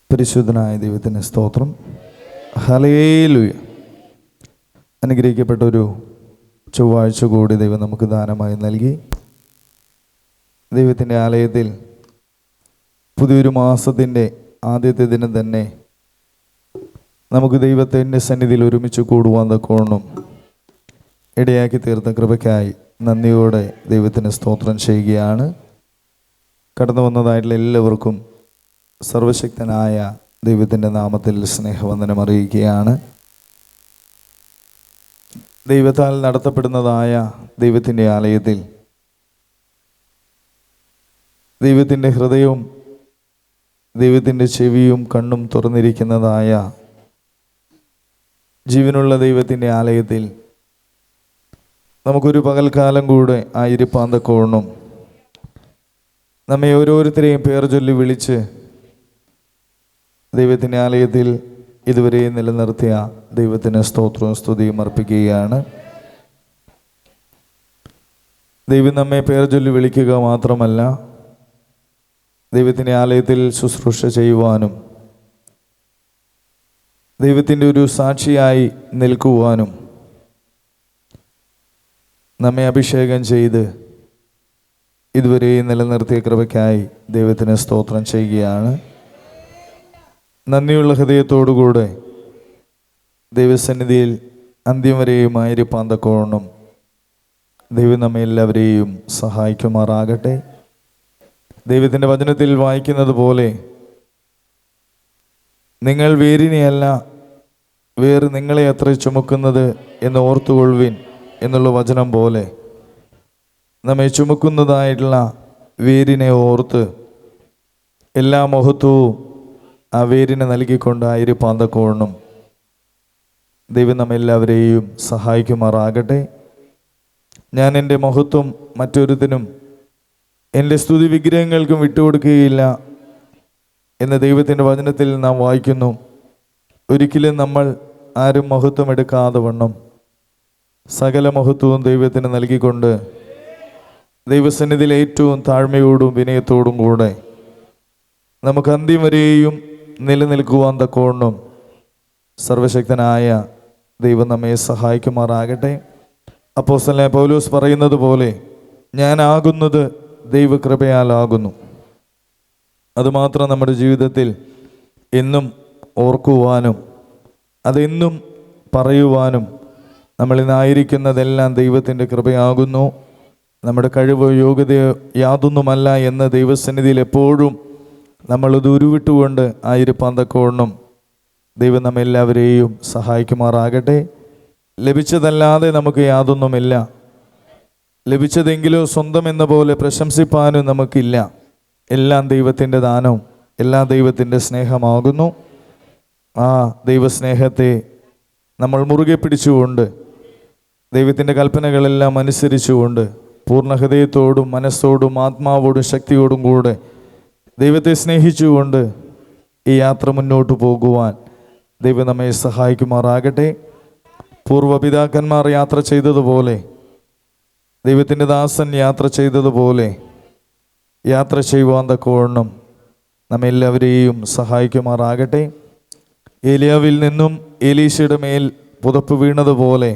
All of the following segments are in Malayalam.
പരിശുദ്ധനായ ദൈവത്തിന് സ്തോത്രം. ഹല്ലേലൂയ. അനുഗ്രഹിക്കപ്പെട്ട ഒരു ചൊവ്വാഴ്ച കൂടി ദൈവം നമുക്ക് ദാനമായി നൽകി. ദൈവത്തിൻ്റെ ആലയത്തിൽ പുതിയൊരു മാസത്തിൻ്റെ ആദ്യത്തെ ദിനം തന്നെ നമുക്ക് ദൈവത്തിൻ്റെ സന്നിധിയിൽ ഒരുമിച്ച് കൂടുവാൻ തക്കവണ്ണം ഇടയാക്കി തീർത്ത കൃപയ്ക്കായി നന്ദിയോടെ ദൈവത്തിന് സ്തോത്രം ചെയ്യുകയാണ്. കടന്നു വന്നതായിട്ടുള്ള എല്ലാവർക്കും സർവശക്തനായ ദൈവത്തിൻ്റെ നാമത്തിൽ സ്നേഹവന്ദനം അറിയിക്കുകയാണ്. ദൈവത്താൽ നടത്തപ്പെടുന്നതായ ദൈവത്തിൻ്റെ ആലയത്തിൽ ദൈവത്തിൻ്റെ ഹൃദയവും ദൈവത്തിൻ്റെ ചെവിയും കണ്ണും തുറന്നിരിക്കുന്നതായ ജീവനുള്ള ദൈവത്തിൻ്റെ ആലയത്തിൽ നമുക്കൊരു പകൽക്കാലം കൂടെ ആയിരിപ്പാൻ തക്കവണ്ണം നമ്മെ ഓരോരുത്തരെയും പേർ ചൊല്ലി വിളിച്ച് ദൈവത്തിൻ്റെ ആലയത്തിൽ ഇതുവരെ നിലനിർത്തിയ ദൈവത്തിന് സ്തോത്രവും സ്തുതിയും അർപ്പിക്കുകയാണ്. ദൈവം നമ്മെ പേർ ചൊല്ലി വിളിക്കുക മാത്രമല്ല, ദൈവത്തിൻ്റെ ആലയത്തിൽ ശുശ്രൂഷ ചെയ്യുവാനും ദൈവത്തിൻ്റെ ഒരു സാക്ഷിയായി നിൽക്കുവാനും നമ്മെ അഭിഷേകം ചെയ്ത് ഇതുവരെ നിലനിർത്തിയ കൃപയ്ക്കായി ദൈവത്തിന് സ്തോത്രം ചെയ്യുകയാണ്. നന്ദിയുള്ള ഹൃദയത്തോടുകൂടെ ദൈവസന്നിധിയിൽ അന്ത്യം വരെയും ആയിരിപ്പാൻ തക്കവണ്ണം ദൈവം നമ്മെ എല്ലാവരെയും സഹായിക്കുമാറാകട്ടെ. ദൈവത്തിൻ്റെ വചനത്തിൽ വായിക്കുന്നത് പോലെ, നിങ്ങൾ വേരിനെയല്ല വേർ നിങ്ങളെ അത്ര ചുമക്കുന്നത് എന്ന് ഓർത്തുകൊള്ളുവിൻ എന്നുള്ള വചനം പോലെ നമ്മെ ചുമക്കുന്നതായിട്ടുള്ള വേരിനെ ഓർത്ത് എല്ലാ മഹത്വവും ആ വേരിനെ നൽകിക്കൊണ്ടായിരിപ്പാൻ തക്കവണ്ണം ദൈവം നമ്മെല്ലാവരെയും സഹായിക്കുമാറാകട്ടെ. ഞാൻ എൻ്റെ മഹത്വം മറ്റൊരുത്തിനും എൻ്റെ സ്തുതി വിഗ്രഹങ്ങൾക്കും വിട്ടുകൊടുക്കുകയില്ല എന്ന് ദൈവത്തിൻ്റെ വചനത്തിൽ നാം വായിക്കുന്നു. ഒരിക്കലും നമ്മൾ ആരും മഹത്വം എടുക്കാതെ വണ്ണം സകല മഹത്വവും ദൈവത്തിന് നൽകിക്കൊണ്ട് ദൈവസന്നിധിയിൽ ഏറ്റവും താഴ്മയോടും വിനയത്തോടും കൂടെ നമുക്ക് അന്ത്യം വരെയും നിലനിൽക്കുവാൻ തക്കവണ്ണം സർവശക്തനായ ദൈവം നമ്മെ സഹായിക്കുമാറാകട്ടെ. അപ്പോസ്തലനായ പൗലോസ് പറയുന്നത് പോലെ, ഞാനാകുന്നത് ദൈവകൃപയാലാകുന്നു. അതുമാത്രം നമ്മുടെ ജീവിതത്തിൽ എന്നും ഓർക്കുവാനും അതെന്നും പറയുവാനും നമ്മളിന്നായിരിക്കുന്നതെല്ലാം ദൈവത്തിൻ്റെ കൃപയാകുന്നു. നമ്മുടെ കഴിവോ യോഗ്യതയോ യാതൊന്നുമല്ല എന്ന് ദൈവസന്നിധിയിൽ എപ്പോഴും നമ്മളത് ഉരുവിട്ടുകൊണ്ട് ആയിരിപ്പാൻ തക്കവണ്ണം ദൈവം നമ്മെല്ലാവരെയും സഹായിക്കുമാറാകട്ടെ. ലഭിച്ചതല്ലാതെ നമുക്ക് യാതൊന്നുമില്ല. ലഭിച്ചതെങ്കിലോ സ്വന്തം എന്ന പോലെ പ്രശംസിപ്പാനും നമുക്കില്ല. എല്ലാം ദൈവത്തിൻ്റെ ദാനവും എല്ലാം ദൈവത്തിൻ്റെ സ്നേഹമാകുന്നു. ആ ദൈവസ്നേഹത്തെ നമ്മൾ മുറുകെ പിടിച്ചുകൊണ്ട് ദൈവത്തിൻ്റെ കൽപ്പനകളെല്ലാം അനുസരിച്ചുകൊണ്ട് പൂർണ്ണ ഹൃദയത്തോടും മനസ്സോടും ആത്മാവോടും ശക്തിയോടും കൂടെ ദൈവത്തെ സ്നേഹിച്ചുകൊണ്ട് ഈ യാത്ര മുന്നോട്ട് പോകുവാൻ ദൈവം നമ്മെ സഹായിക്കുമാറാകട്ടെ. പൂർവ്വപിതാക്കന്മാർ യാത്ര ചെയ്തതുപോലെ, ദൈവത്തിൻ്റെ ദാസൻ യാത്ര ചെയ്തതുപോലെ യാത്ര ചെയ്യുവാൻ തക്കവണ്ണം നമ്മെല്ലാവരെയും സഹായിക്കുമാറാകട്ടെ. ഏലിയാവിൽ നിന്നും എലീശയുടെ മേൽ പുതപ്പ് വീണതുപോലെ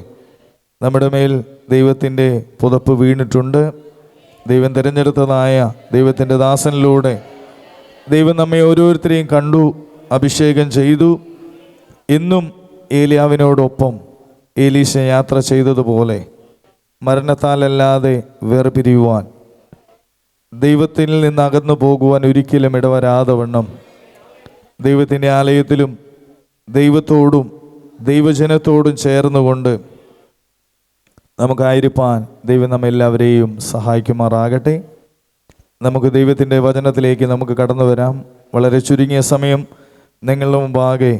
നമ്മുടെ മേൽ ദൈവത്തിൻ്റെ പുതപ്പ് വീണിട്ടുണ്ട്. ദൈവം തിരഞ്ഞെടുത്തതായ ദൈവത്തിൻ്റെ ദാസനിലൂടെ ദൈവം നമ്മെ ഓരോരുത്തരെയും കണ്ടു, അഭിഷേകം ചെയ്തു. ഇന്നും ഏലിയാവിനോടൊപ്പം എലീശ യാത്ര ചെയ്തതുപോലെ മരണത്താലല്ലാതെ വേർപിരിയുവാൻ, ദൈവത്തിൽ നിന്ന് അകന്നു പോകുവാൻ ഒരിക്കലും ഇടവരാതെ വണ്ണം ദൈവത്തിൻ്റെ ആലയത്തിലും ദൈവത്തോടും ദൈവജനത്തോടും ചേർന്നുകൊണ്ട് നമുക്കായിരിക്കാൻ ദൈവം നമ്മെല്ലാവരെയും സഹായിക്കുമാറാകട്ടെ. നമുക്ക് ദൈവത്തിൻ്റെ വചനത്തിലേക്ക് നമുക്ക് കടന്നു വരാം. വളരെ ചുരുങ്ങിയ സമയം നിങ്ങളുടെ മുമ്പാകെ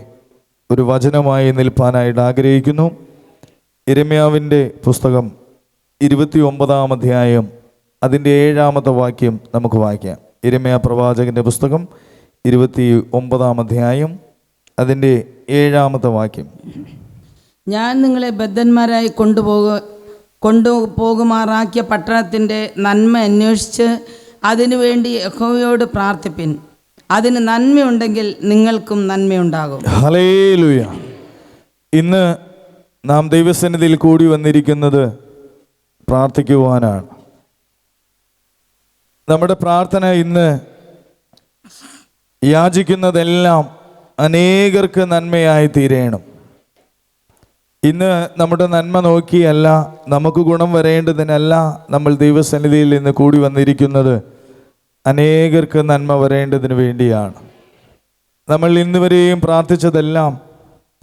ഒരു വചനമായി നിൽപ്പാനായിട്ട് ആഗ്രഹിക്കുന്നു. യിരെമ്യാവിൻ്റെ പുസ്തകം 29-ാം അധ്യായം അതിൻ്റെ 7-ാമത്തെ വാക്യം നമുക്ക് വായിക്കാം. യിരെമ്യാ പ്രവാചകൻ്റെ പുസ്തകം 29-ാം അധ്യായം അതിൻ്റെ 7-ാമത്തെ വാക്യം. ഞാൻ നിങ്ങളെ ബദ്ധന്മാരായി കൊണ്ടുപോകുമാറാക്കിയ പട്ടണത്തിൻ്റെ നന്മ അന്വേഷിച്ച് അതിനുവേണ്ടി യഹോവയോട് പ്രാർത്ഥിപ്പിൻ. അതിന് നന്മയുണ്ടെങ്കിൽ നിങ്ങൾക്കും നന്മയുണ്ടാകും. ഹല്ലേലൂയ. ഇന്ന് നാം ദൈവസന്നിധിയിൽ കൂടി വന്നിരിക്കുന്നത് പ്രാർത്ഥിക്കുവാനാണ്. നമ്മുടെ പ്രാർത്ഥന ഇന്ന് യാചിക്കുന്നതെല്ലാം അനേകർക്ക് നന്മയായി തീരണം. ഇന്ന് നമ്മുടെ നന്മ നോക്കിയല്ല, നമുക്ക് ഗുണം വരേണ്ടതിനല്ല നമ്മൾ ദൈവസന്നിധിയിൽ ഇന്ന് കൂടി വന്നിരിക്കുന്നത്, അനേകർക്ക് നന്മ വരേണ്ടതിന് വേണ്ടിയാണ്. നമ്മൾ ഇന്ന് വരെയും പ്രാർത്ഥിച്ചതെല്ലാം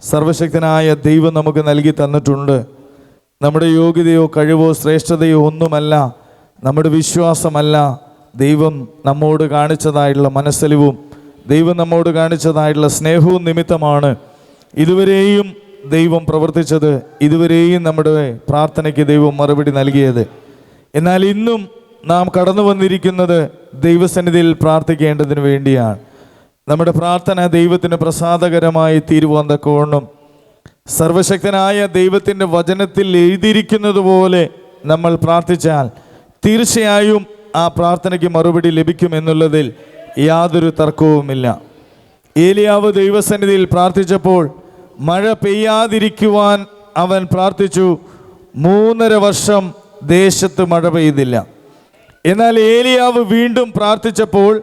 സർവശക്തനായ ദൈവം നമുക്ക് നൽകി തന്നിട്ടുണ്ട്. നമ്മുടെ യോഗ്യതയോ കഴിവോ ശ്രേഷ്ഠതയോ ഒന്നുമല്ല, നമ്മുടെ വിശ്വാസമല്ല, ദൈവം നമ്മോട് കാണിച്ചതായിട്ടുള്ള മനസ്സലിവും ദൈവം നമ്മോട് കാണിച്ചതായിട്ടുള്ള സ്നേഹവും നിമിത്തമാണ് ഇതുവരെയും ദൈവം പ്രവർത്തിച്ചത്, ഇതുവരെയും നമ്മുടെ പ്രാർത്ഥനയ്ക്ക് ദൈവം മറുപടി നൽകിയത്. എന്നാൽ ഇന്നും നാം കടന്നു വന്നിരിക്കുന്നത് ദൈവസന്നിധിയിൽ പ്രാർത്ഥിക്കേണ്ടതിന് വേണ്ടിയാണ്. നമ്മുടെ പ്രാർത്ഥന ദൈവത്തിന് പ്രസാദകരമായി തീരുവാൻ തക്കവണ്ണം സർവശക്തനായ ദൈവത്തിൻ്റെ വചനത്തിൽ എഴുതിയിരിക്കുന്നത് പോലെ നമ്മൾ പ്രാർത്ഥിച്ചാൽ തീർച്ചയായും ആ പ്രാർത്ഥനയ്ക്ക് മറുപടി ലഭിക്കുമെന്നുള്ളതിൽ യാതൊരു തർക്കവുമില്ല. ഏലിയാവ് ദൈവസന്നിധിയിൽ പ്രാർത്ഥിച്ചപ്പോൾ മഴ പെയ്യാതിരിക്കുവാൻ അവൻ പ്രാർത്ഥിച്ചു. 3.5 വർഷം ദേശത്ത് മഴ പെയ്തില്ല. എന്നാൽ ഏലിയാവ് വീണ്ടും പ്രാർത്ഥിച്ചപ്പോൾ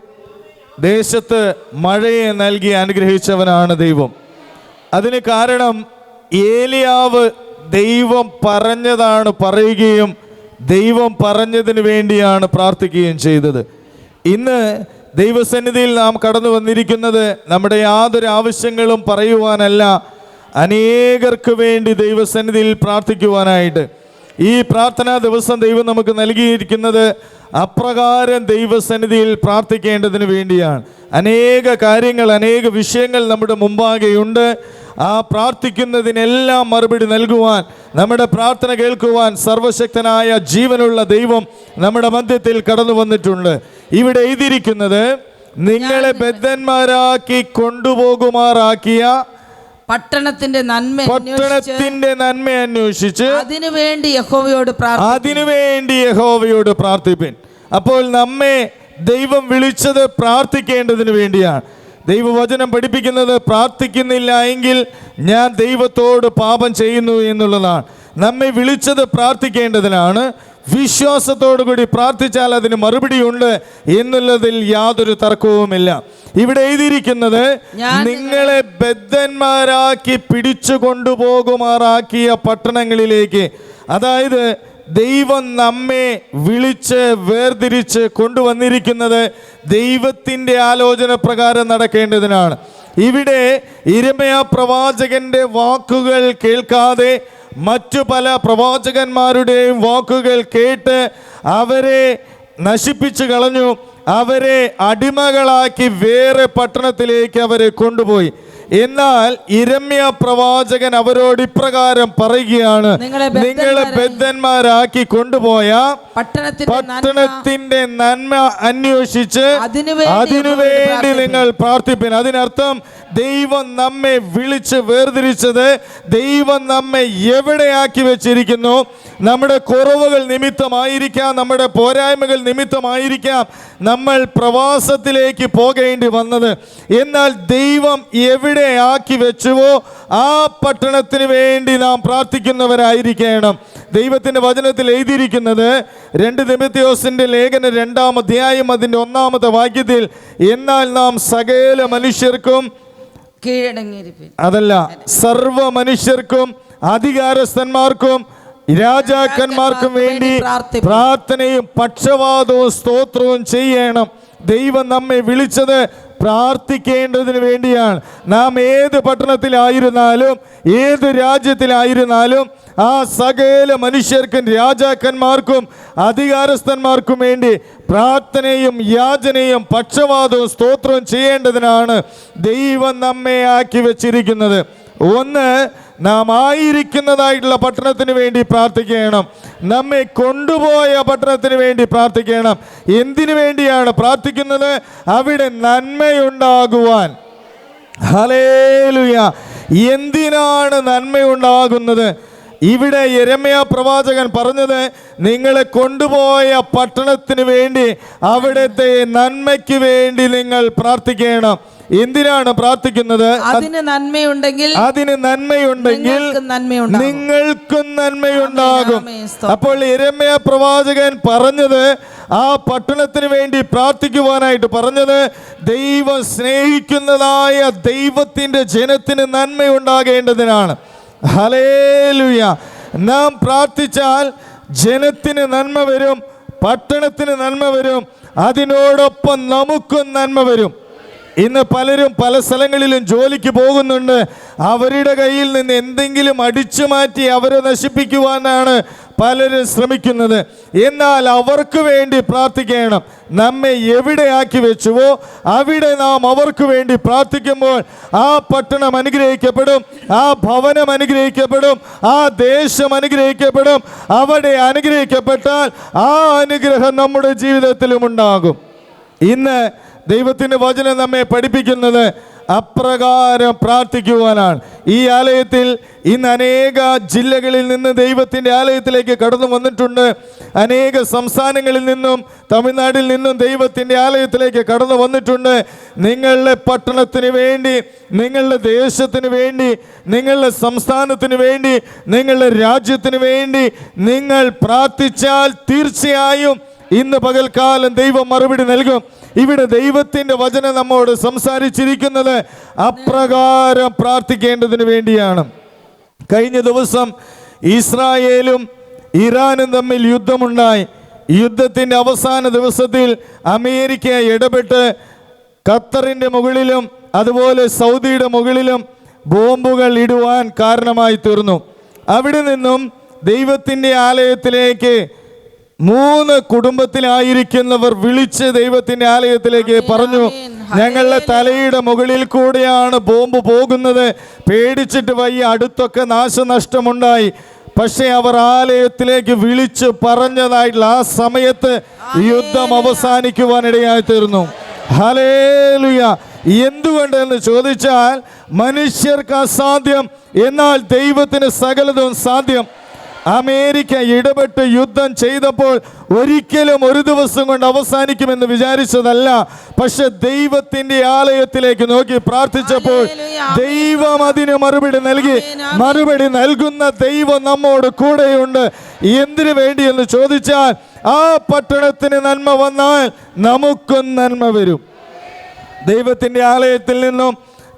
ദേശത്ത് മഴയെ നൽകി അനുഗ്രഹിച്ചവനാണ് ദൈവം. അതിന് കാരണം ഏലിയാവ് ദൈവം പറഞ്ഞതാണ് പറയുകയും ദൈവം പറഞ്ഞതിന് വേണ്ടിയാണ് പ്രാർത്ഥിക്കുകയും ചെയ്തത്. ഇന്ന് ദൈവസന്നിധിയിൽ നാം കടന്നു വന്നിരിക്കുന്നത് നമ്മുടെ യാതൊരു ആവശ്യങ്ങളും പറയുവാനല്ല, അനേകർക്ക് വേണ്ടി ദൈവസന്നിധിയിൽ പ്രാർത്ഥിക്കുവാനായിട്ട്. ഈ പ്രാർത്ഥനാ ദിവസം ദൈവം നമുക്ക് നൽകിയിരിക്കുന്നത് അപ്രകാരം ദൈവസന്നിധിയിൽ പ്രാർത്ഥിക്കേണ്ടതിന് വേണ്ടിയാണ്. അനേക കാര്യങ്ങൾ, അനേക വിഷയങ്ങൾ നമ്മുടെ മുമ്പാകെയുണ്ട്. ആ പ്രാർത്ഥിക്കുന്നതിനെല്ലാം മറുപടി നൽകുവാൻ, നമ്മുടെ പ്രാർത്ഥന കേൾക്കുവാൻ സർവശക്തനായ ജീവനുള്ള ദൈവം നമ്മുടെ മധ്യത്തിൽ കടന്നു വന്നിട്ടുണ്ട്. ഇവിടെ എഴുതിയിരിക്കുന്നത്, നിങ്ങളെ ബദ്ധന്മാരാക്കി കൊണ്ടുപോകുമാറാക്കിയ പട്ടണത്തിന്റെ നന്മ അന്വേഷിച്ച് അതിനുവേണ്ടി യഹോവയോട് പ്രാർത്ഥിപ്പിൻ. അപ്പോൾ നമ്മെ ദൈവം വിളിച്ചത് പ്രാർത്ഥിക്കേണ്ടതിന് വേണ്ടിയാണ്. ദൈവവചനം പഠിപ്പിക്കുന്നത് പ്രാർത്ഥിക്കുന്നില്ല എങ്കിൽ ഞാൻ ദൈവത്തോട് പാപം ചെയ്യുന്നു എന്നുള്ളതാണ്. നമ്മെ വിളിച്ചത് പ്രാർത്ഥിക്കേണ്ടതിനാണ്. വിശ്വാസത്തോടു കൂടി പ്രാർത്ഥിച്ചാൽ അതിന് മറുപടിയുണ്ട് എന്നുള്ളതിൽ യാതൊരു തർക്കവുമില്ല. ഇവിടെ എഴുതിയിരിക്കുന്നത്, നിങ്ങളെ ബദ്ധന്മാരാക്കി പിടിച്ചു കൊണ്ടുപോകുമാറാക്കിയ പട്ടണങ്ങളിലേക്ക്. അതായത് ദൈവം നമ്മെ വിളിച്ച് വേർതിരിച്ച് കൊണ്ടുവന്നിരിക്കുന്നത് ദൈവത്തിൻ്റെ ആലോചന പ്രകാരം നടക്കേണ്ടതിനാണ്. ഇവിടെ യിരെമ്യാ പ്രവാചകന്റെ വാക്കുകൾ കേൾക്കാതെ മറ്റു പല പ്രവാചകന്മാരുടെയും വാക്കുകൾ കേട്ട് അവരെ നശിപ്പിച്ചു കളഞ്ഞു. അവരെ അടിമകളാക്കി വേറെ പട്ടണത്തിലേക്ക് അവരെ കൊണ്ടുപോയി. എന്നാൽ യിരെമ്യാ പ്രവാചകൻ അവരോട് ഇപ്രകാരം പറയുകയാണ്, നിങ്ങളെ ബദ്ധന്മാരാക്കി കൊണ്ടുപോയ പട്ടണത്തിന്റെ നന്മ അന്വേഷിച്ച് അതിനുവേണ്ടി നിങ്ങൾ പ്രാർത്ഥിപ്പിൻ. അതിനർത്ഥം ദൈവം നമ്മെ വിളിച്ച് വേർതിരിച്ചത്, ദൈവം നമ്മെ എവിടെയാക്കി വെച്ചിരിക്കുന്നു. നമ്മുടെ കുറവുകൾ നിമിത്തമായിരിക്കാം, നമ്മുടെ പോരായ്മകൾ നിമിത്തമായിരിക്കാം നമ്മൾ പ്രവാസത്തിലേക്ക് പോകേണ്ടി വന്നത്. എന്നാൽ ദൈവം എവിടെയാക്കി വെച്ചുവോ ആ പട്ടണത്തിന് വേണ്ടി നാം പ്രാർത്ഥിക്കുന്നവരായിരിക്കണം. ദൈവത്തിൻ്റെ വചനത്തിൽ എഴുതിയിരിക്കുന്നത് 2 തിമോഥെയോസിന്റെ ലേഖനം 2-ാം അധ്യായം അതിൻ്റെ 1-ാമത്തെ വാക്യത്തിൽ, എന്നാൽ നാം സകല മനുഷ്യർക്കും അതല്ല സർവ മനുഷ്യർക്കും അധികാരസ്ഥന്മാർക്കും രാജാക്കന്മാർക്കും വേണ്ടി പ്രാർത്ഥനയും പക്ഷവാദവും സ്തോത്രവും ചെയ്യണം. ദൈവം നമ്മെ വിളിച്ചത് പ്രാർത്ഥിക്കേണ്ടതിന് വേണ്ടിയാണ്. നാം ഏത് പട്ടണത്തിലായിരുന്നാലും ഏത് രാജ്യത്തിലായിരുന്നാലും ആ സകല മനുഷ്യർക്കും രാജാക്കന്മാർക്കും അധികാരസ്ഥന്മാർക്കും വേണ്ടി പ്രാർത്ഥനയും യാചനയും പക്ഷവാദവും സ്തോത്രവും ചെയ്യേണ്ടതിനാണ് ദൈവം നമ്മെ ആക്കി വെച്ചിരിക്കുന്നത്. ഒന്ന്, നാം ആയിരിക്കുന്നതായിട്ടുള്ള പട്ടണത്തിന് വേണ്ടി പ്രാർത്ഥിക്കണം. നമ്മെ കൊണ്ടുപോയ പട്ടണത്തിന് വേണ്ടി പ്രാർത്ഥിക്കണം. എന്തിനു വേണ്ടിയാണ് പ്രാർത്ഥിക്കുന്നത്? അവിടെ നന്മയുണ്ടാകുവാൻ. ഹല്ലേലൂയ. എന്തിനാണ് നന്മയുണ്ടാകുന്നത്? ഇവിടെ യെരമ്യാ പ്രവാചകൻ പറഞ്ഞത്, നിങ്ങളെ കൊണ്ടുപോയ പട്ടണത്തിന് വേണ്ടി, അവിടുത്തെ നന്മയ്ക്ക് വേണ്ടി നിങ്ങൾ പ്രാർത്ഥിക്കണം. എന്തിനാണ് പ്രാർത്ഥിക്കുന്നത്? അതിന് നന്മയുണ്ടെങ്കിൽ നിങ്ങൾക്കും നന്മയുണ്ടാകും. അപ്പോൾ യെരമ്യാ പ്രവാചകൻ പറഞ്ഞത്, ആ പട്ടണത്തിന് വേണ്ടി പ്രാർത്ഥിക്കുവാനായിട്ട് പറഞ്ഞത്, ദൈവം സ്നേഹിക്കുന്നതായ ദൈവത്തിൻ്റെ ജനത്തിന് നന്മയുണ്ടാകേണ്ടതിനാണ്. ഹല്ലേലൂയ. നാം പ്രാർത്ഥിച്ചാൽ ജനത്തിന് നന്മ വരും, പട്ടണത്തിന് നന്മ വരും, അതിനോടൊപ്പം നമുക്കും നന്മ വരും. ഇന്ന് പലരും പല സ്ഥലങ്ങളിലും ജോലിക്ക് പോകുന്നുണ്ട്. അവരുടെ കയ്യിൽ നിന്ന് എന്തെങ്കിലും അടിച്ചു മാറ്റി അവരെ നശിപ്പിക്കുവാനാണ് പലരും ശ്രമിക്കുന്നത്. എന്നാൽ അവർക്ക് വേണ്ടി പ്രാർത്ഥിക്കണം. നമ്മെ എവിടെ ആക്കി വെച്ചുവോ അവിടെ നാം അവർക്ക് വേണ്ടി പ്രാർത്ഥിക്കുമ്പോൾ ആ പട്ടണം അനുഗ്രഹിക്കപ്പെടും, ആ ഭവനം അനുഗ്രഹിക്കപ്പെടും, ആ ദേശം അനുഗ്രഹിക്കപ്പെടും. അവിടെ അനുഗ്രഹിക്കപ്പെട്ടാൽ ആ അനുഗ്രഹം നമ്മുടെ ജീവിതത്തിലും ഉണ്ടാകും. ഇന്ന് ദൈവത്തിൻ്റെ വചനം നമ്മെ പഠിപ്പിക്കുന്നത് അപ്രകാരം പ്രാർത്ഥിക്കുവാനാണ്. ഈ ആലയത്തിൽ ഇന്ന് അനേക ജില്ലകളിൽ നിന്ന് ദൈവത്തിൻ്റെ ആലയത്തിലേക്ക് കടന്നു വന്നിട്ടുണ്ട്. അനേക സംസ്ഥാനങ്ങളിൽ നിന്നും തമിഴ്നാട്ടിൽ നിന്നും ദൈവത്തിൻ്റെ ആലയത്തിലേക്ക് കടന്നു വന്നിട്ടുണ്ട്. നിങ്ങളുടെ പട്ടണത്തിന് വേണ്ടി, നിങ്ങളുടെ ദേശത്തിന് വേണ്ടി, നിങ്ങളുടെ സംസ്ഥാനത്തിന് വേണ്ടി, നിങ്ങളുടെ രാജ്യത്തിന് വേണ്ടി നിങ്ങൾ പ്രാർത്ഥിച്ചാൽ തീർച്ചയായും ഇന്ന് പകൽക്കാലം ദൈവം മറുപടി നൽകും. ഇവിടെ ദൈവത്തിൻ്റെ വചനം നമ്മോട് സംസാരിച്ചിരിക്കുന്നത് അപ്രകാരം പ്രാർത്ഥിക്കേണ്ടതിന് വേണ്ടിയാണ്. കഴിഞ്ഞ ദിവസം ഇസ്രായേലും ഇറാനും തമ്മിൽ യുദ്ധമുണ്ടായി. യുദ്ധത്തിൻ്റെ അവസാന ദിവസത്തിൽ അമേരിക്ക ഇടപെട്ട് ഖത്തറിൻ്റെ മുകളിലും അതുപോലെ സൗദിയുടെ മുകളിലും ബോംബുകൾ ഇടുവാൻ കാരണമായി തീർന്നു. അവിടെ നിന്നും ദൈവത്തിൻ്റെ ആലയത്തിലേക്ക് 3 കുടുംബത്തിലായിരിക്കുന്നവർ വിളിച്ച് ദൈവത്തിൻ്റെ ആലയത്തിലേക്ക് പറഞ്ഞു, ഞങ്ങളുടെ തലയുടെ മുകളിൽ കൂടെയാണ് ബോംബ് പോകുന്നത്, പേടിച്ചിട്ട് വയ്യ, അടുത്തൊക്കെ നാശനഷ്ടമുണ്ടായി. പക്ഷേ അവർ ആലയത്തിലേക്ക് വിളിച്ച് പറഞ്ഞതായിട്ടുള്ള ആ സമയത്ത് യുദ്ധം അവസാനിക്കുവാനിടയായി തീർന്നു. ഹല്ലേലൂയ. എന്തുകൊണ്ടെന്ന് ചോദിച്ചാൽ, മനുഷ്യർക്ക് അസാധ്യം, എന്നാൽ ദൈവത്തിന് സകലതും സാധ്യം. അമേരിക്ക ഇടപെട്ട് യുദ്ധം ചെയ്തപ്പോൾ ഒരിക്കലും ഒരു ദിവസം കൊണ്ട് അവസാനിക്കുമെന്ന് വിചാരിച്ചതല്ല. പക്ഷെ ദൈവത്തിൻ്റെ ആലയത്തിലേക്ക് നോക്കി പ്രാർത്ഥിച്ചപ്പോൾ ദൈവം അതിന് മറുപടി നൽകി. മറുപടി നൽകുന്ന ദൈവം നമ്മോട് കൂടെയുണ്ട്. എന്തിനു വേണ്ടി എന്ന് ചോദിച്ചാൽ, ആ പട്ടണത്തിന് നന്മ വന്നാൽ നമുക്കും നന്മ വരും. ദൈവത്തിൻ്റെ ആലയത്തിൽ നിന്നും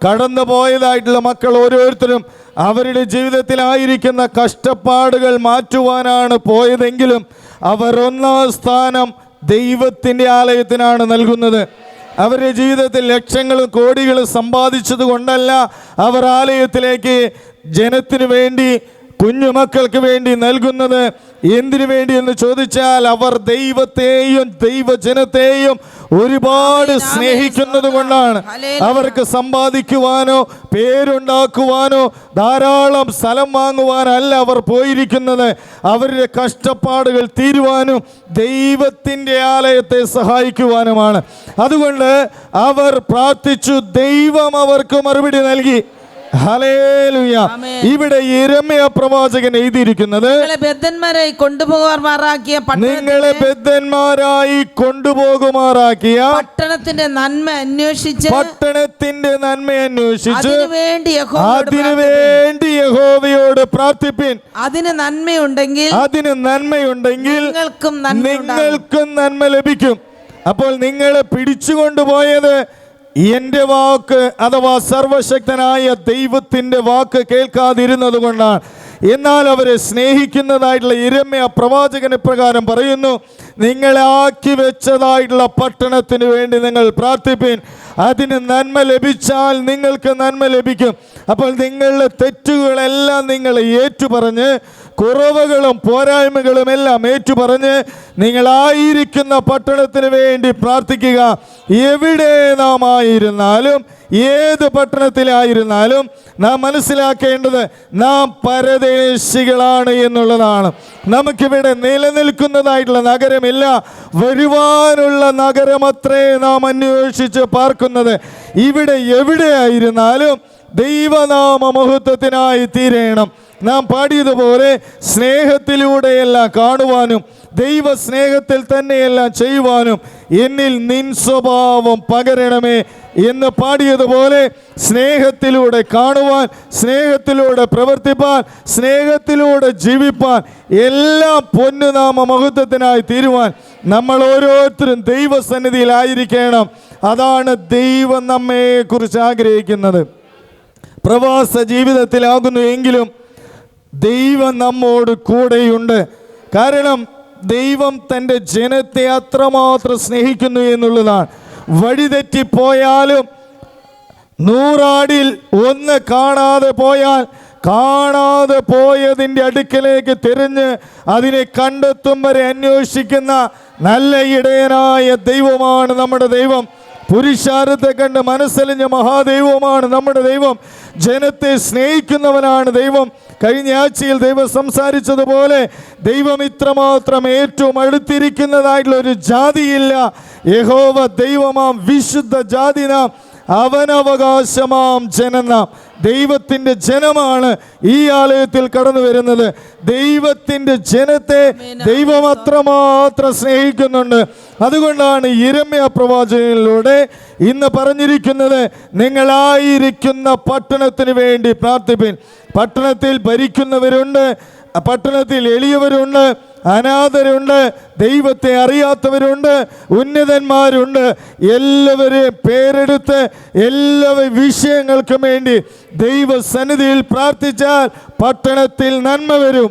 കടന്നു പോയതായിട്ടുള്ള മക്കൾ ഓരോരുത്തരും അവരുടെ ജീവിതത്തിലായിരിക്കുന്ന കഷ്ടപ്പാടുകൾ മാറ്റുവാനാണ് പോയതെങ്കിലും അവർ 1-ാം സ്ഥാനം ദൈവത്തിൻ്റെ ആലയത്തിനാണ് നൽകുന്നത്. അവരുടെ ജീവിതത്തിൽ ലക്ഷങ്ങളും കോടികളും സമ്പാദിച്ചത് കൊണ്ടല്ല അവർ ആലയത്തിലേക്ക് ജനത്തിന് വേണ്ടി, കുഞ്ഞുമക്കൾക്ക് വേണ്ടി നൽകുന്നത്. എന്തിനു വേണ്ടി എന്ന് ചോദിച്ചാൽ, അവർ ദൈവത്തെയും ദൈവജനത്തെയും ഒരുപാട് സ്നേഹിക്കുന്നത് കൊണ്ടാണ്. അവർക്ക് സമ്പാദിക്കുവാനോ പേരുണ്ടാക്കുവാനോ ധാരാളം സ്ഥലം വാങ്ങുവാനല്ല അവർ പോയിരിക്കുന്നത്. അവരുടെ കഷ്ടപ്പാടുകൾ തീരുവാനും ദൈവത്തിൻ്റെ ആലയത്തെ സഹായിക്കുവാനുമാണ്. അതുകൊണ്ട് അവർ പ്രാർത്ഥിച്ചു, ദൈവം അവർക്ക് മറുപടി നൽകി. ഹല്ലേലൂയ. ഇവിടെ യെരമ്യാ പ്രവാചകൻ എഴുതിയിരിക്കുന്നത്, നിങ്ങളെ ബദ്ധന്മാരായി കൊണ്ടുപോകുമാറാക്കിയ പട്ടണത്തിന്റെ നന്മ അന്വേഷിച്ച് അതിനുവേണ്ടി യഹോവയോട് പ്രാർത്ഥിപ്പിൻ. അതിന് നന്മയുണ്ടെങ്കിൽ നിങ്ങൾക്കും നന്മ ലഭിക്കും. അപ്പോൾ നിങ്ങളെ പിടിച്ചുകൊണ്ടുപോയത് എൻ്റെ വാക്ക് അഥവാ സർവശക്തനായ ദൈവത്തിൻ്റെ വാക്ക് കേൾക്കാതിരുന്നത് കൊണ്ടാണ്. എന്നാൽ അവരെ സ്നേഹിക്കുന്നതായിട്ടുള്ള യെരമ്യാ പ്രവാചകന് പ്രകാരം പറയുന്നു, നിങ്ങളെ ആക്കി വെച്ചതായിട്ടുള്ള പട്ടണത്തിന് വേണ്ടി നിങ്ങൾ പ്രാർത്ഥിപ്പിൻ. അതിന് നന്മ ലഭിച്ചാൽ നിങ്ങൾക്ക് നന്മ ലഭിക്കും. അപ്പോൾ നിങ്ങളുടെ തെറ്റുകളെല്ലാം നിങ്ങൾ ഏറ്റുപറഞ്ഞ്, കുറവുകളും പോരായ്മകളും എല്ലാം ഏറ്റുപറഞ്ഞ് നിങ്ങളായിരിക്കുന്ന പട്ടണത്തിന് വേണ്ടി പ്രാർത്ഥിക്കുക. എവിടെ നാം ആയിരുന്നാലും, ഏത് പട്ടണത്തിലായിരുന്നാലും നാം മനസ്സിലാക്കേണ്ടത് നാം പരദേശികളാണ് എന്നുള്ളതാണ്. നമുക്കിവിടെ നിലനിൽക്കുന്നതായിട്ടുള്ള നഗരമില്ല, വരുവാനുള്ള നഗരമത്രേ നാം അന്വേഷിച്ച് പാർക്കുന്നത്. ഇവിടെ എവിടെയായിരുന്നാലും ദൈവനാമ മഹത്വത്തിനായി തീരണം. നാം പാടിയതുപോലെ സ്നേഹത്തിലൂടെയെല്ലാം കാണുവാനും ദൈവ സ്നേഹത്തിൽ തന്നെയെല്ലാം ചെയ്യുവാനും എന്നിൽ നിൻ സ്വഭാവം പകരണമേ എന്ന് പാടിയതുപോലെ സ്നേഹത്തിലൂടെ കാണുവാൻ, സ്നേഹത്തിലൂടെ പ്രവർത്തിപ്പാൻ, സ്നേഹത്തിലൂടെ ജീവിപ്പാൻ, എല്ലാം പൊന്നുനാമ മഹത്വത്തിനായി തീരുവാൻ നമ്മൾ ഓരോരുത്തരും ദൈവസന്നിധിയിലായിരിക്കണം. അതാണ് ദൈവം നമ്മെക്കുറിച്ച് ആഗ്രഹിക്കുന്നത്. പ്രവാസ ജീവിതത്തിലാകുന്നു എങ്കിലും ദൈവം നമ്മോട് കൂടെയുണ്ട്. കാരണം ദൈവം തൻ്റെ ജനത്തെ അത്രമാത്രം സ്നേഹിക്കുന്നു എന്നുള്ളതാണ്. വഴിതെറ്റിപ്പോയാലും 100 ആടിൽ 1 കാണാതെ പോയാൽ കാണാതെ പോയതിൻ്റെ അടുക്കലേക്ക് തിരിഞ്ഞ് അതിനെ കണ്ടെത്തും വരെ അന്വേഷിക്കുന്ന നല്ല ഇടയനായ ദൈവമാണ് നമ്മുടെ ദൈവം. പുരുഷാരത്തെ കണ്ട് മനസ്സലിഞ്ഞ മഹാദൈവമാണ് നമ്മുടെ ദൈവം. ജനത്തെ സ്നേഹിക്കുന്നവനാണ് ദൈവം. കഴിഞ്ഞ ആഴ്ചയിൽ ദൈവം സംസാരിച്ചതുപോലെ ദൈവം ഇത്രമാത്രം ഏറ്റവും അടുത്തിരിക്കുന്നതായിട്ടുള്ള ഒരു ജാതിയില്ല. യഹോവ ദൈവമാം വിശുദ്ധ ജാതി നാം, അവനവകാശമാം ജനം നാം. ദൈവത്തിൻ്റെ ജനമാണ് ഈ ആലയത്തിൽ കടന്നു വരുന്നത്. ദൈവത്തിൻ്റെ ജനത്തെ ദൈവം അത്രമാത്രം സ്നേഹിക്കുന്നുണ്ട്. അതുകൊണ്ടാണ് യിരെമ്യാ പ്രവാചകനിലൂടെ ഇന്ന് പറഞ്ഞിരിക്കുന്നത്, നിങ്ങളായിരിക്കുന്ന പട്ടണത്തിന് വേണ്ടി പ്രാർത്ഥിപ്പിൻ. പട്ടണത്തിൽ ഭരിക്കുന്നവരുണ്ട്, പട്ടണത്തിൽ എളിയവരുണ്ട്, അനാഥരുണ്ട്, ദൈവത്തെ അറിയാത്തവരുണ്ട്, ഉന്നതന്മാരുണ്ട്. എല്ലാവരെയും പേരെടുത്ത് എല്ലാ വിഷയങ്ങൾക്കും വേണ്ടി ദൈവസന്നിധിയിൽ പ്രാർത്ഥിച്ചാൽ പട്ടണത്തിൽ നന്മ വരും.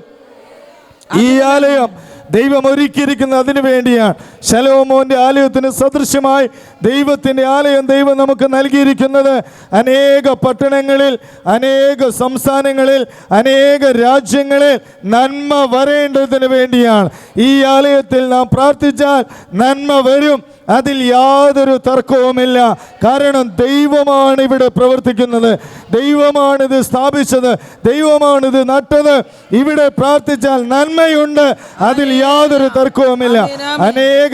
ഈ ആലയം ദൈവം ഒരുക്കിയിരിക്കുന്നത് അതിനു വേണ്ടിയാണ്. ശലോമോന്റെ ആലയത്തിന് സദൃശ്യമായി ദൈവത്തിൻ്റെ ആലയം ദൈവം നമുക്ക് നൽകിയിരിക്കുന്നത് അനേക പട്ടണങ്ങളിൽ, അനേക സംസ്ഥാനങ്ങളിൽ, അനേക രാജ്യങ്ങളിൽ നന്മ വരേണ്ടതിന് വേണ്ടിയാണ്. ഈ ആലയത്തിൽ നാം പ്രാർത്ഥിച്ചാൽ നന്മ വരും, അതിൽ യാതൊരു തർക്കവുമില്ല. കാരണം ദൈവമാണ് ഇവിടെ പ്രവർത്തിക്കുന്നത്, ദൈവമാണിത് സ്ഥാപിച്ചത്, ദൈവമാണിത് നട്ടത്. ഇവിടെ പ്രാർത്ഥിച്ചാൽ നന്മയുണ്ട്, അതിൽ യാതൊരു തർക്കവുമില്ല. അനേക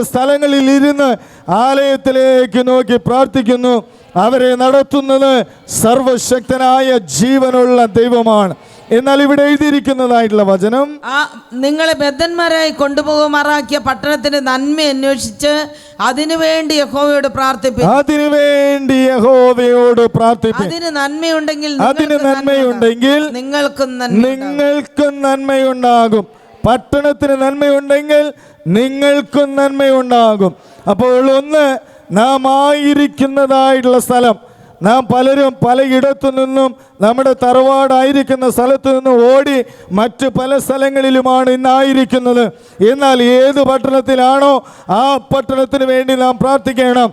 സ്ഥലങ്ങളിൽ ഇരുന്ന് ആലയത്തിലേക്ക് നോക്കി പ്രാർത്ഥിക്കുന്നു. അവരെ നടത്തുന്നത് സർവശക്തനായ ജീവനുള്ള ദൈവമാണ്. എന്നാൽ ഇവിടെ എഴുതിയിരിക്കുന്നതായിട്ടുള്ള വചനം, നിങ്ങളെ ബദ്ധന്മാരായി കൊണ്ടുപോകുമാറാക്കിയ പട്ടണത്തിന്റെ നന്മ അന്വേഷിച്ച് അതിനുവേണ്ടി യഹോവയോട് പ്രാർത്ഥിപ്പിൻ. അതിനുവേണ്ടി യഹോവയോട് പ്രാർത്ഥിപ്പിൻ. അതിന് നന്മയുണ്ടെങ്കിൽ നിങ്ങൾക്കും നന്മയുണ്ടാകും. പട്ടണത്തിന് നന്മയുണ്ടെങ്കിൽ നിങ്ങൾക്കും നന്മയുണ്ടാകും. അപ്പോൾ ഒന്ന്, നാം ആയിരിക്കുന്നതായിട്ടുള്ള സ്ഥലം, നാം പലരും പലയിടത്തു നിന്നും നമ്മുടെ തറവാടായിരിക്കുന്ന സ്ഥലത്തു നിന്നും ഓടി മറ്റ് പല സ്ഥലങ്ങളിലുമാണ് ഇന്നായിരിക്കുന്നത്. എന്നാൽ ഏത് പട്ടണത്തിലാണോ ആ പട്ടണത്തിന് വേണ്ടി നാം പ്രാർത്ഥിക്കണം.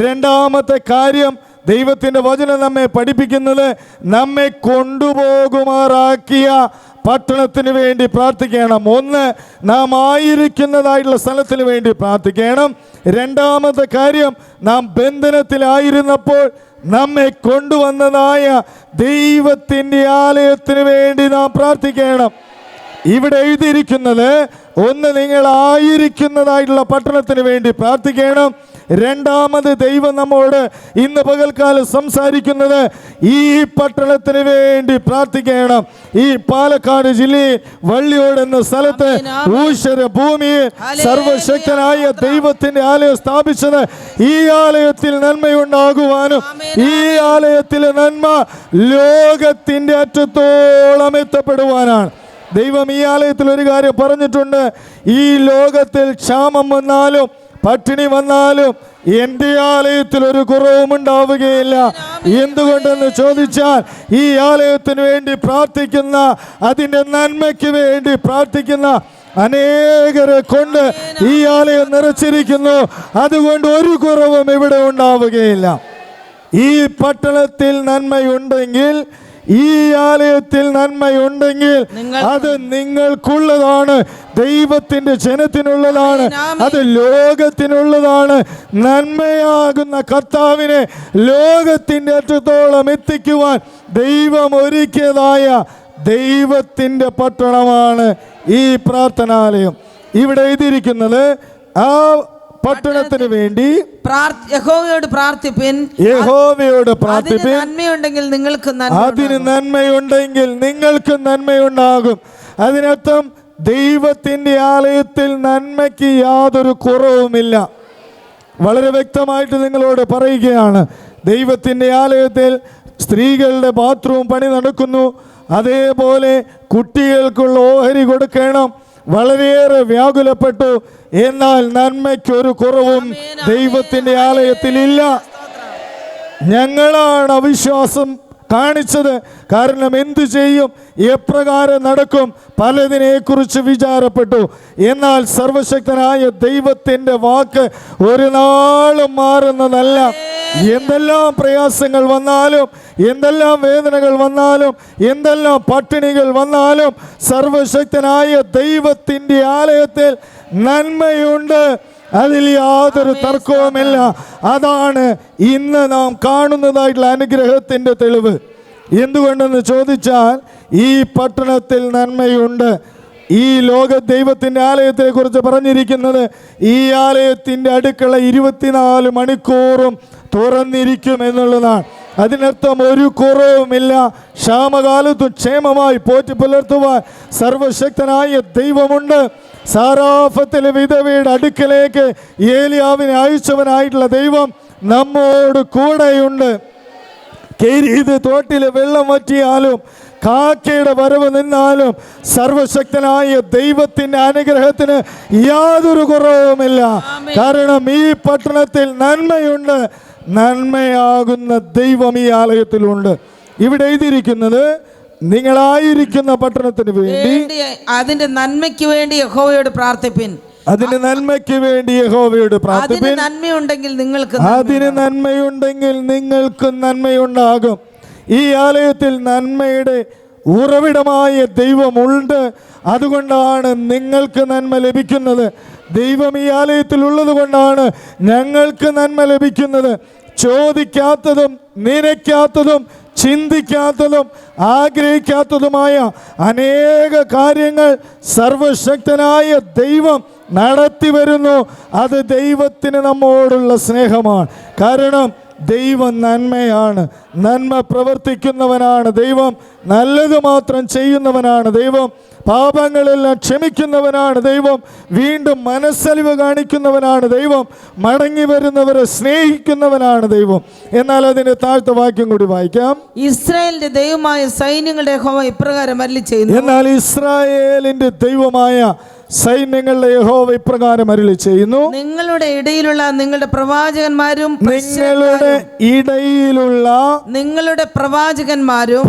രണ്ടാമത്തെ കാര്യം, ദൈവത്തിൻ്റെ വചനം നമ്മെ പഠിപ്പിക്കുന്നത് നമ്മെ കൊണ്ടുപോകുമാറാക്കിയ പട്ടണത്തിന് വേണ്ടി പ്രാർത്ഥിക്കണം. ഒന്ന്, നാം ആയിരിക്കുന്നതായിട്ടുള്ള സ്ഥലത്തിന് വേണ്ടി പ്രാർത്ഥിക്കണം. രണ്ടാമത്തെ കാര്യം, നാം ബന്ധനത്തിലായിരുന്നപ്പോൾ നമ്മെ കൊണ്ടുവന്നതായ ദൈവത്തിൻ്റെ ആലയത്തിന് വേണ്ടി നാം പ്രാർത്ഥിക്കണം. ഇവിടെ എഴുതിയിരിക്കുന്നത്, ഒന്ന്, നിങ്ങളായിരിക്കുന്നതായിട്ടുള്ള പട്ടണത്തിന് വേണ്ടി പ്രാർത്ഥിക്കണം. രണ്ടാമത്, ദൈവം നമ്മോട് ഇന്ന് പകൽക്കാലം സംസാരിക്കുന്നത് ഈ പട്ടണത്തിന് വേണ്ടി പ്രാർത്ഥിക്കണം. ഈ പാലക്കാട് ജില്ലയിൽ വള്ളിയോട് എന്ന സ്ഥലത്ത് ഊശ്വര ഭൂമിയിൽ സർവശക്തനായ ദൈവത്തിന്റെ ആലയം സ്ഥാപിച്ചത് ഈ ആലയത്തിൽ നന്മയുണ്ടാകുവാനും ഈ ആലയത്തിലെ നന്മ ലോകത്തിന്റെ അറ്റത്തോളം എത്തപ്പെടുവാനാണ്. ദൈവം ഈ ആലയത്തിൽ ഒരു കാര്യം പറഞ്ഞിട്ടുണ്ട്, ഈ ലോകത്തിൽ ക്ഷാമം വന്നാലും പട്ടിണി വന്നാലും എൻ്റെ ആലയത്തിൽ ഒരു കുറവും ഉണ്ടാവുകയില്ല. എന്തുകൊണ്ടെന്ന് ചോദിച്ചാൽ, ഈ ആലയത്തിന് വേണ്ടി പ്രാർത്ഥിക്കുന്ന, അതിൻ്റെ നന്മയ്ക്ക് വേണ്ടി പ്രാർത്ഥിക്കുന്ന അനേകരെ കൊണ്ട് ഈ ആലയം നിറച്ചിരിക്കുന്നു. അതുകൊണ്ട് ഒരു കുറവും ഇവിടെ ഉണ്ടാവുകയില്ല. ഈ പട്ടണത്തിൽ നന്മയുണ്ടെങ്കിൽ, ഈ ആലയത്തിൽ നന്മയുണ്ടെങ്കിൽ അത് നിങ്ങൾക്കുള്ളതാണ്, ദൈവത്തിന്റെ ജനത്തിനുള്ളതാണ്, അത് ലോകത്തിനുള്ളതാണ്. നന്മയാകുന്ന കർത്താവിനെ ലോകത്തിന്റെ അറ്റത്തോളം എത്തിക്കുവാൻ ദൈവം ഒരുക്കിയതായ ദൈവത്തിന്റെ പട്ടണമാണ് ഈ പ്രാർത്ഥനാലയം. ഇവിടെ എഴുതിയിരിക്കുന്നത്, ആ പട്ടണത്തിന് വേണ്ടി യഹോവയോട് പ്രാർത്ഥിപ്പിൻ. യഹോവയോട് അതിന് പ്രാർത്ഥിപ്പിൻ. നന്മയുണ്ടെങ്കിൽ നിങ്ങൾക്ക് അതിന് നന്മയുണ്ടെങ്കിൽ നിങ്ങൾക്ക് നന്മയുണ്ടാകും. അതിനർത്ഥം ദൈവത്തിന്റെ ആലയത്തിൽ നന്മയ്ക്ക് യാതൊരു കുറവുമില്ല. വളരെ വ്യക്തമായിട്ട് നിങ്ങളോട് പറയുകയാണ്, ദൈവത്തിന്റെ ആലയത്തിൽ സ്ത്രീകളുടെ ബാത്റൂം പണി നടക്കുന്നു, അതേപോലെ കുട്ടികൾക്കുള്ള ഓഹരി കൊടുക്കണം. വളരെയേറെ വ്യാകുലപ്പെട്ടു. എന്നാൽ നന്മയ്ക്കൊരു കുറവും ദൈവത്തിന്റെ ആലയത്തിൽ ഇല്ല. ഞങ്ങളാണ് അവിശ്വാസം കാണിച്ചത്. കാരണം എന്തു ചെയ്യും, എപ്രകാരം നടക്കും, പലതിനെക്കുറിച്ച് വിചാരപ്പെട്ടു. എന്നാൽ സർവശക്തനായ ദൈവത്തിൻ്റെ വാക്ക് ഒരു നാളും മാറുന്നതല്ല. എന്തെല്ലാം പ്രയാസങ്ങൾ വന്നാലും, എന്തെല്ലാം വേദനകൾ വന്നാലും, എന്തെല്ലാം പട്ടിണികൾ വന്നാലും, സർവശക്തനായ ദൈവത്തിൻ്റെ ആലയത്തിൽ നന്മയുണ്ട്. അതിൽ യാതൊരു തർക്കവുമില്ല. അതാണ് ഇന്ന് നാം കാണുന്നതായിട്ടുള്ള അനുഗ്രഹത്തിൻ്റെ തെളിവ്. എന്തുകൊണ്ടെന്ന് ചോദിച്ചാൽ, ഈ പട്ടണത്തിൽ നന്മയുണ്ട്. ഈ ലോക ദൈവത്തിൻ്റെ ആലയത്തെ കുറിച്ച് പറഞ്ഞിരിക്കുന്നത്, ഈ ആലയത്തിൻ്റെ അടുക്കള 24 മണിക്കൂറും തുറന്നിരിക്കും എന്നുള്ളതാണ്. അതിനർത്ഥം ഒരു കുറവുമില്ല. ക്ഷാമകാലത്തും ക്ഷേമമായി പോറ്റി പുലർത്തുവാൻ സർവശക്തനായ ദൈവമുണ്ട്. സാരാഫത്തിലെ വിധവയുടെ അടുക്കലേക്ക് ഏലിയാവിനെ അയച്ചവനായിട്ടുള്ള ദൈവം നമ്മോട് കൂടെയുണ്ട്. കേരീത് തോട്ടിലെ വെള്ളം വറ്റിയാലും, കാക്കയുടെ വരവ് നിന്നാലും, സർവശക്തനായ ദൈവത്തിൻ്റെ അനുഗ്രഹത്തിന് യാതൊരു കുറവുമില്ല. കാരണം ഈ പട്ടണത്തിൽ നന്മയുണ്ട്. നന്മയാകുന്ന ദൈവം ഈ ആലയത്തിലുണ്ട്. ഇവിടെ എഴുതിയിരിക്കുന്നത്, നിങ്ങളായിരിക്കുന്ന പട്ടണത്തിന് വേണ്ടി അതിന്റെ നന്മയ്ക്ക് വേണ്ടി യഹോവയോട് പ്രാർത്ഥിപ്പിൻ. അതിന് നന്മയ്ക്ക് വേണ്ടി യഹോവയോട് പ്രാർത്ഥിപ്പിൻ. നന്മയുണ്ടെങ്കിൽ നിങ്ങൾക്ക് അതിന് നന്മയുണ്ടെങ്കിൽ നിങ്ങൾക്ക് നന്മയുണ്ടാകും. ഈ ആലയത്തിൽ നന്മയുടെ ഉറവിടമായ ദൈവമുണ്ട്. അതുകൊണ്ടാണ് നിങ്ങൾക്ക് നന്മ ലഭിക്കുന്നത്. ദൈവം ഈ ആലയത്തിൽ ഉള്ളത് കൊണ്ടാണ് ഞങ്ങൾക്ക് നന്മ ലഭിക്കുന്നത്. ചോദിക്കാത്തതും നനയ്ക്കാത്തതും ചിന്തിക്കാത്തതും ആഗ്രഹിക്കാത്തതുമായ അനേക കാര്യങ്ങൾ സർവശക്തനായ ദൈവം നടത്തി വരുന്നു. അത് ദൈവത്തിന് നമ്മോടുള്ള സ്നേഹമാണ്. കാരണം ദൈവം നന്മയാണ്. നന്മ പ്രവർത്തിക്കുന്നവനാണ് ദൈവം. നല്ലത് മാത്രം ചെയ്യുന്നവനാണ് ദൈവം. പാപങ്ങളെല്ലാം ക്ഷമിക്കുന്നവനാണ് ദൈവം. വീണ്ടും മനസ്സലിവ് കാണിക്കുന്നവനാണ് ദൈവം. മടങ്ങി വരുന്നവരെ സ്നേഹിക്കുന്നവനാണ് ദൈവം. എന്നാൽ അതിന്റെ താഴ്ത്ത വാക്യം കൂടി വായിക്കാം. ഇസ്രായേലിന്റെ ദൈവമായ സൈന്യങ്ങളുടെ യഹോവ ഇപ്രകാരം അരുളിച്ചെയ്യുന്നു. എന്നാൽ ഇസ്രായേലിന്റെ ദൈവമായ സൈന്യങ്ങളുടെ യഹോവ ഇപ്രകാരം അരുളി ചെയ്യുന്നു, നിങ്ങളുടെ ഇടയിലുള്ള നിങ്ങളുടെ പ്രവാചകന്മാരും നിങ്ങളുടെ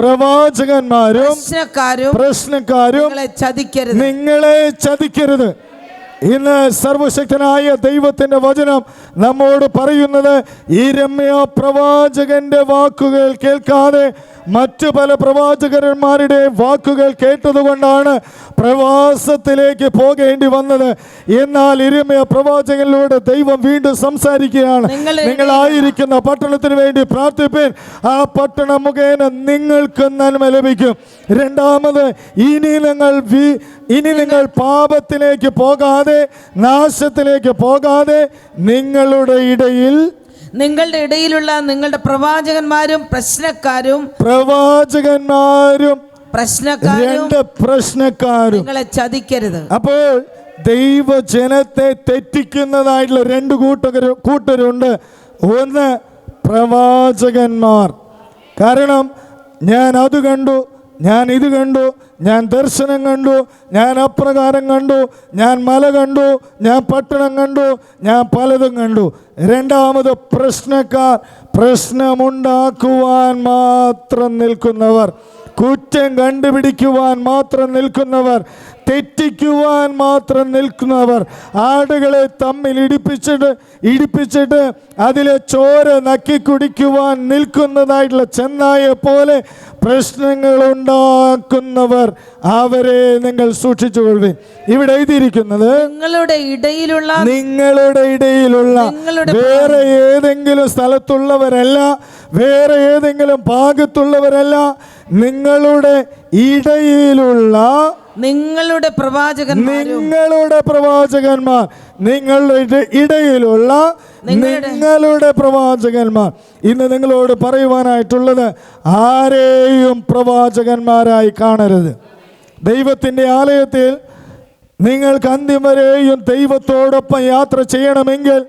പ്രവാചകന്മാരും പ്രശ്നക്കാരും നിങ്ങളെ ചതിക്കരുത്. ഇന്ന് സർവശക്തനായ ദൈവത്തിന്റെ വചനം നമ്മോട് പറയുന്നത്, ഈ രമ്യ പ്രവാചകന്റെ വാക്കുകൾ കേൾക്കാതെ മറ്റു പല പ്രവാചകന്മാരുടെ വാക്കുകൾ കേട്ടതുകൊണ്ടാണ് പ്രവാസത്തിലേക്ക് പോകേണ്ടി വന്നത്. എന്നാൽ ഇരമ്യ പ്രവാചകനിലൂടെ ദൈവം വീണ്ടും സംസാരിക്കുകയാണ്, നിങ്ങളായിരിക്കുന്ന പട്ടണത്തിന് വേണ്ടി പ്രാർത്ഥിപ്പിൻ. ആ പട്ടണം മുഖേന നിങ്ങൾക്ക് നന്മ ലഭിക്കും. രണ്ടാമത്, ഇനി നിങ്ങൾ പാപത്തിലേക്ക് പോകാതെ, നാശത്തിലേക്ക് പോകാതെ, നിങ്ങളുടെ ഇടയിലുള്ള നിങ്ങളുടെ പ്രവാചകന്മാരും പ്രശ്നക്കാരും നിങ്ങളെ ചതിക്കരുത്. അപ്പോൾ ദൈവജനത്തെ തെറ്റിക്കുന്നതായിട്ടുള്ള രണ്ട് കൂട്ടരുണ്ട്. ഒന്ന് പ്രവാചകന്മാർ. കാരണം ഞാൻ അത് കണ്ടു, ഞാൻ ഇത് കണ്ടു, ഞാൻ ദർശനം കണ്ടു, ഞാൻ അപ്രകാരം കണ്ടു, ഞാൻ മല കണ്ടു, ഞാൻ പട്ടണം കണ്ടു, ഞാൻ പലതും കണ്ടു. രണ്ടാമത് പ്രശ്നക്കാർ, പ്രശ്നമുണ്ടാക്കുവാൻ മാത്രം നിൽക്കുന്നവർ, കുറ്റം കണ്ടുപിടിക്കുവാൻ മാത്രം നിൽക്കുന്നവർ, തെറ്റിക്കുവാൻ മാത്രം നിൽക്കുന്നവർ, ആടുകളെ തമ്മിൽ ഇടിപ്പിച്ചിട്ട് അതിലെ ചോര നക്കി കുടിക്കുവാൻ നിൽക്കുന്നതായിട്ടുള്ള ചെന്നായെ പോലെ പ്രശ്നങ്ങൾ ഉണ്ടാക്കുന്നവർ, അവരെ നിങ്ങൾ സൂക്ഷിച്ചുകൊള്ളുവിൻ. ഇവിടെ എഴുതിയിരിക്കുന്നത്, നിങ്ങളുടെ ഇടയിലുള്ള വേറെ ഏതെങ്കിലും സ്ഥലത്തുള്ളവരല്ല, വേറെ ഏതെങ്കിലും ഭാഗത്തുള്ളവരല്ല, നിങ്ങളുടെ ഇടയിലുള്ള നിങ്ങളുടെ പ്രവാചകന്മാരും നിങ്ങളുടെ പ്രവാചകന്മാർ, നിങ്ങളുടെ ഇടയിലുള്ള നിങ്ങളുടെ പ്രവാചകന്മാർ. ഇന്ന് നിങ്ങളോട് പറയുവാനായിട്ടുള്ളത്, ആരെയും പ്രവാചകന്മാരായി കാണരുത്. ദൈവത്തിൻ്റെ ആലയത്തിൽ നിങ്ങൾക്ക് അന്ത്യം വരെയും ദൈവത്തോടൊപ്പം യാത്ര ചെയ്യണമെങ്കിൽ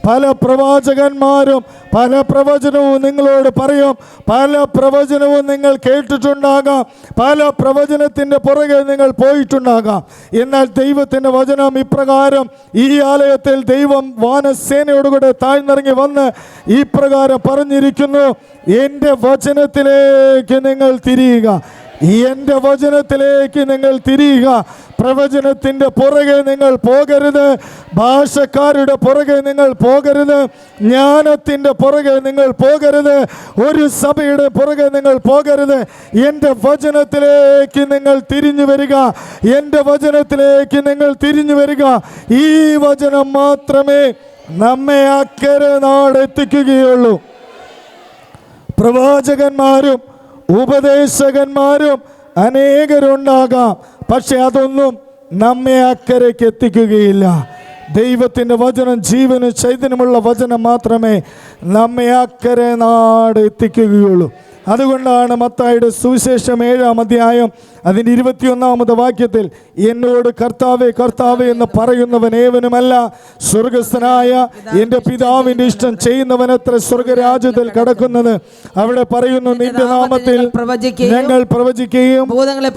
പല പ്രവാചകന്മാരും പല പ്രവചനവും നിങ്ങളോട് പറയും. പല പ്രവചനവും നിങ്ങൾ കേട്ടിട്ടുണ്ടാകാം, പല പ്രവചനത്തിൻ്റെ പുറകെ നിങ്ങൾ പോയിട്ടുണ്ടാകാം. എന്നാൽ ദൈവത്തിൻ്റെ വചനം ഇപ്രകാരം, ഈ ആലയത്തിൽ ദൈവം വാനസേനയോടുകൂടെ താഴ്ന്നിറങ്ങി വന്ന് ഇപ്രകാരം പറഞ്ഞിരിക്കുന്നു, എൻ്റെ വചനത്തിലേക്ക് നിങ്ങൾ തിരിയുക, എൻ്റെ വചനത്തിലേക്ക് നിങ്ങൾ തിരിയുക. പ്രവചനത്തിൻ്റെ പുറകെ നിങ്ങൾ പോകരുത്, ഭാഷക്കാരുടെ പുറകെ നിങ്ങൾ പോകരുത്, ജ്ഞാനത്തിൻ്റെ പുറകെ നിങ്ങൾ പോകരുത്, ഒരു സഭയുടെ പുറകെ നിങ്ങൾ പോകരുത്. എൻ്റെ വചനത്തിലേക്ക് നിങ്ങൾ തിരിഞ്ഞു വരിക, എൻ്റെ വചനത്തിലേക്ക് നിങ്ങൾ തിരിഞ്ഞു വരിക. ഈ വചനം മാത്രമേ നമ്മെ അക്കരെ നാടെത്തിക്കുകയുള്ളൂ. പ്രവാചകന്മാരും ഉപദേശകന്മാരും അനേകരുണ്ടാകാം, പക്ഷെ അതൊന്നും നമ്മെ അക്കരയ്ക്ക് എത്തിക്കുകയില്ല. ദൈവത്തിൻ്റെ വചനം ജീവനും ചൈതന്യമുള്ള വചനം മാത്രമേ നമ്മെ അക്കരെ നാട് എത്തിക്കുകയുള്ളൂ. അതുകൊണ്ടാണ് മത്തായിയുടെ സുവിശേഷം 7-ാം അധ്യായം അതിൻ്റെ 21-ാമത്തെ വാക്യത്തിൽ, എന്നോട് കർത്താവേ കർത്താവേ എന്ന് പറയുന്നവൻ ഏവനുമല്ല, സ്വർഗസ്ഥനായ എൻ്റെ പിതാവിൻ്റെ ഇഷ്ടം ചെയ്യുന്നവനത്ര സ്വർഗരാജ്യത്തിൽ കടക്കുന്നത്. അവിടെ പറയുന്നു, നിന്റെ നാമത്തിൽ ഞങ്ങൾ പ്രവചിക്കുകയും ഭൂതങ്ങളെ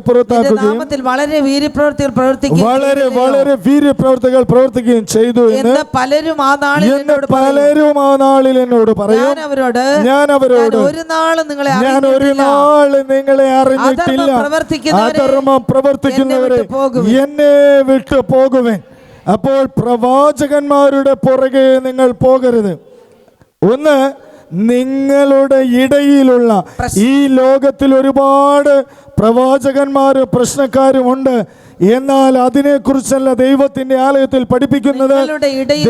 പുറത്താക്കുകയും വളരെ വീര്യപ്രവൃത്തികൾ പ്രവർത്തിക്കുകയും ചെയ്തു എന്ന് പലരും ആ നാളിൽ എന്നോട് പറയും. ഞാൻ അവരോട് ഒരു നാളും നിങ്ങളെ അറിഞ്ഞിട്ടില്ല, അധർമ്മം പ്രവർത്തിക്കുന്നവരെ എന്നെ വിട്ടു പോകുവൻ. അപ്പോൾ പ്രവാചകന്മാരുടെ പുറകെ നിങ്ങൾ പോകരുത്. ഒന്ന്, നിങ്ങളുടെ ഇടയിലുള്ള ഈ ലോകത്തിൽ ഒരുപാട് പ്രവാചകന്മാരും പ്രശ്നക്കാരുമുണ്ട്. എന്നാൽ അതിനെക്കുറിച്ചല്ല ദൈവത്തിൻ്റെ ആലയത്തിൽ പഠിപ്പിക്കുന്നത്.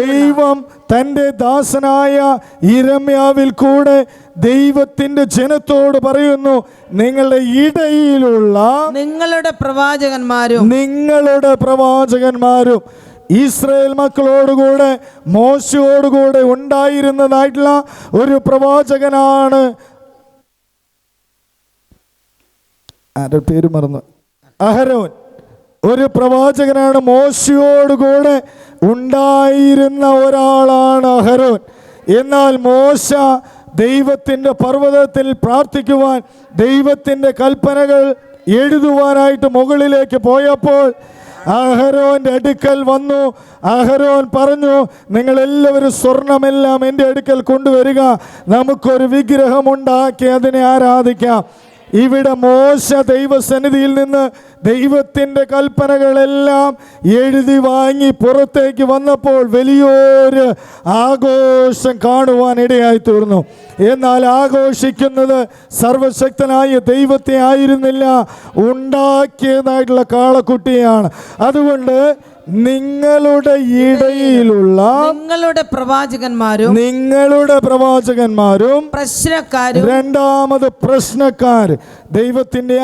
ദൈവം തൻ്റെ ദാസനായ യിരെമ്യാവിൽ കൂടെ ദൈവത്തിൻ്റെ ജനത്തോട് പറയുന്നു, നിങ്ങളുടെ ഇടയിലുള്ള നിങ്ങളുടെ പ്രവാചകന്മാരും ഇസ്രായേൽ മക്കളോടുകൂടെ മോശയോടുകൂടെ ഉണ്ടായിരുന്നതായിട്ടുള്ള ഒരു പ്രവാചകനാണ്, ആരുടെ പേര് മറന്നു, അഹരോൻ. ഒരു പ്രവാചകനാണ്, മോശയോടുകൂടെ ഉണ്ടായിരുന്ന ഒരാളാണ് അഹരോൻ. എന്നാൽ മോശ ദൈവത്തിൻ്റെ പർവ്വതത്തിൽ പ്രാർത്ഥിക്കുവാൻ, ദൈവത്തിൻ്റെ കൽപ്പനകൾ എഴുതുവാനായിട്ട് മുകളിലേക്ക് പോയപ്പോൾ അഹരോൻ്റെ അടുക്കൽ വന്നു. അഹരോൻ പറഞ്ഞു, നിങ്ങളെല്ലാവരും സ്വർണമെല്ലാം എൻ്റെ അടുക്കൽ കൊണ്ടുവരിക, നമുക്കൊരു വിഗ്രഹമുണ്ടാക്കി അതിനെ ആരാധിക്കാം. ഇവിടെ മോശ ദൈവസന്നിധിയിൽ നിന്ന് ദൈവത്തിൻ്റെ കൽപ്പനകളെല്ലാം എഴുതി വാങ്ങി പുറത്തേക്ക് വന്നപ്പോൾ വലിയൊരു ആഘോഷം കാണുവാൻ ഇടയായി തീർന്നു. എന്നാൽ ആഘോഷിക്കുന്നത് സർവശക്തനായ ദൈവത്തെ ആയിരുന്നില്ല, ഉണ്ടാക്കിയതായിട്ടുള്ള കാളക്കുട്ടിയാണ്. അതുകൊണ്ട് നിങ്ങളുടെ ഇടയിലുള്ള നിങ്ങളുടെ പ്രവാചകന്മാരും പ്രശ്നക്കാരും, രണ്ടാമത് പ്രശ്നക്കാർ, ദൈവത്തിൻ്റെ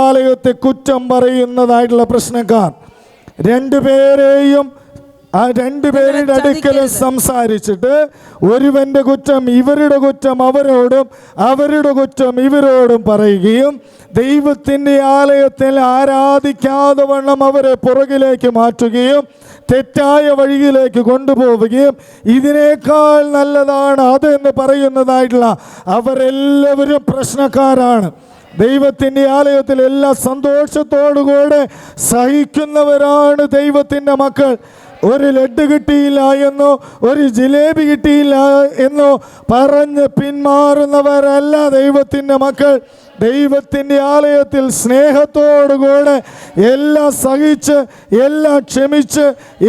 ആലയത്തെ കുറ്റം പറയുന്നതായിട്ടുള്ള പ്രശ്നക്കാർ. രണ്ടുപേരുടെ അടുക്കലും സംസാരിച്ചിട്ട് ഒരുവന്റെ കുറ്റം ഇവരുടെ കുറ്റം അവരോടും അവരുടെ കുറ്റം ഇവരോടും പറയുകയും ദൈവത്തിൻ്റെ ആലയത്തിൽ ആരാധിക്കാതെ വണ്ണം അവരെ പുറകിലേക്ക് മാറ്റുകയും തെറ്റായ വഴിയിലേക്ക് കൊണ്ടുപോവുകയും ഇതിനേക്കാൾ നല്ലതാണ് അതെന്ന് പറയുന്നതായിട്ടുള്ള അവരെല്ലാവരും പ്രശ്നക്കാരാണ്. ദൈവത്തിൻ്റെ ആലയത്തിൽ എല്ലാ സന്തോഷത്തോടുകൂടെ സഹിക്കുന്നവരാണ് ദൈവത്തിൻ്റെ മക്കൾ. ഒരു ലഡ്ഡു കിട്ടിയില്ല എന്നോ ഒരു ജിലേബി കിട്ടിയില്ല എന്നോ പറഞ്ഞ് പിന്മാറുന്നവരല്ല ദൈവത്തിൻ്റെ മക്കൾ. ദൈവത്തിൻ്റെ ആലയത്തിൽ സ്നേഹത്തോടുകൂടെ എല്ലാം സഹിച്ച് എല്ലാം ക്ഷമിച്ച്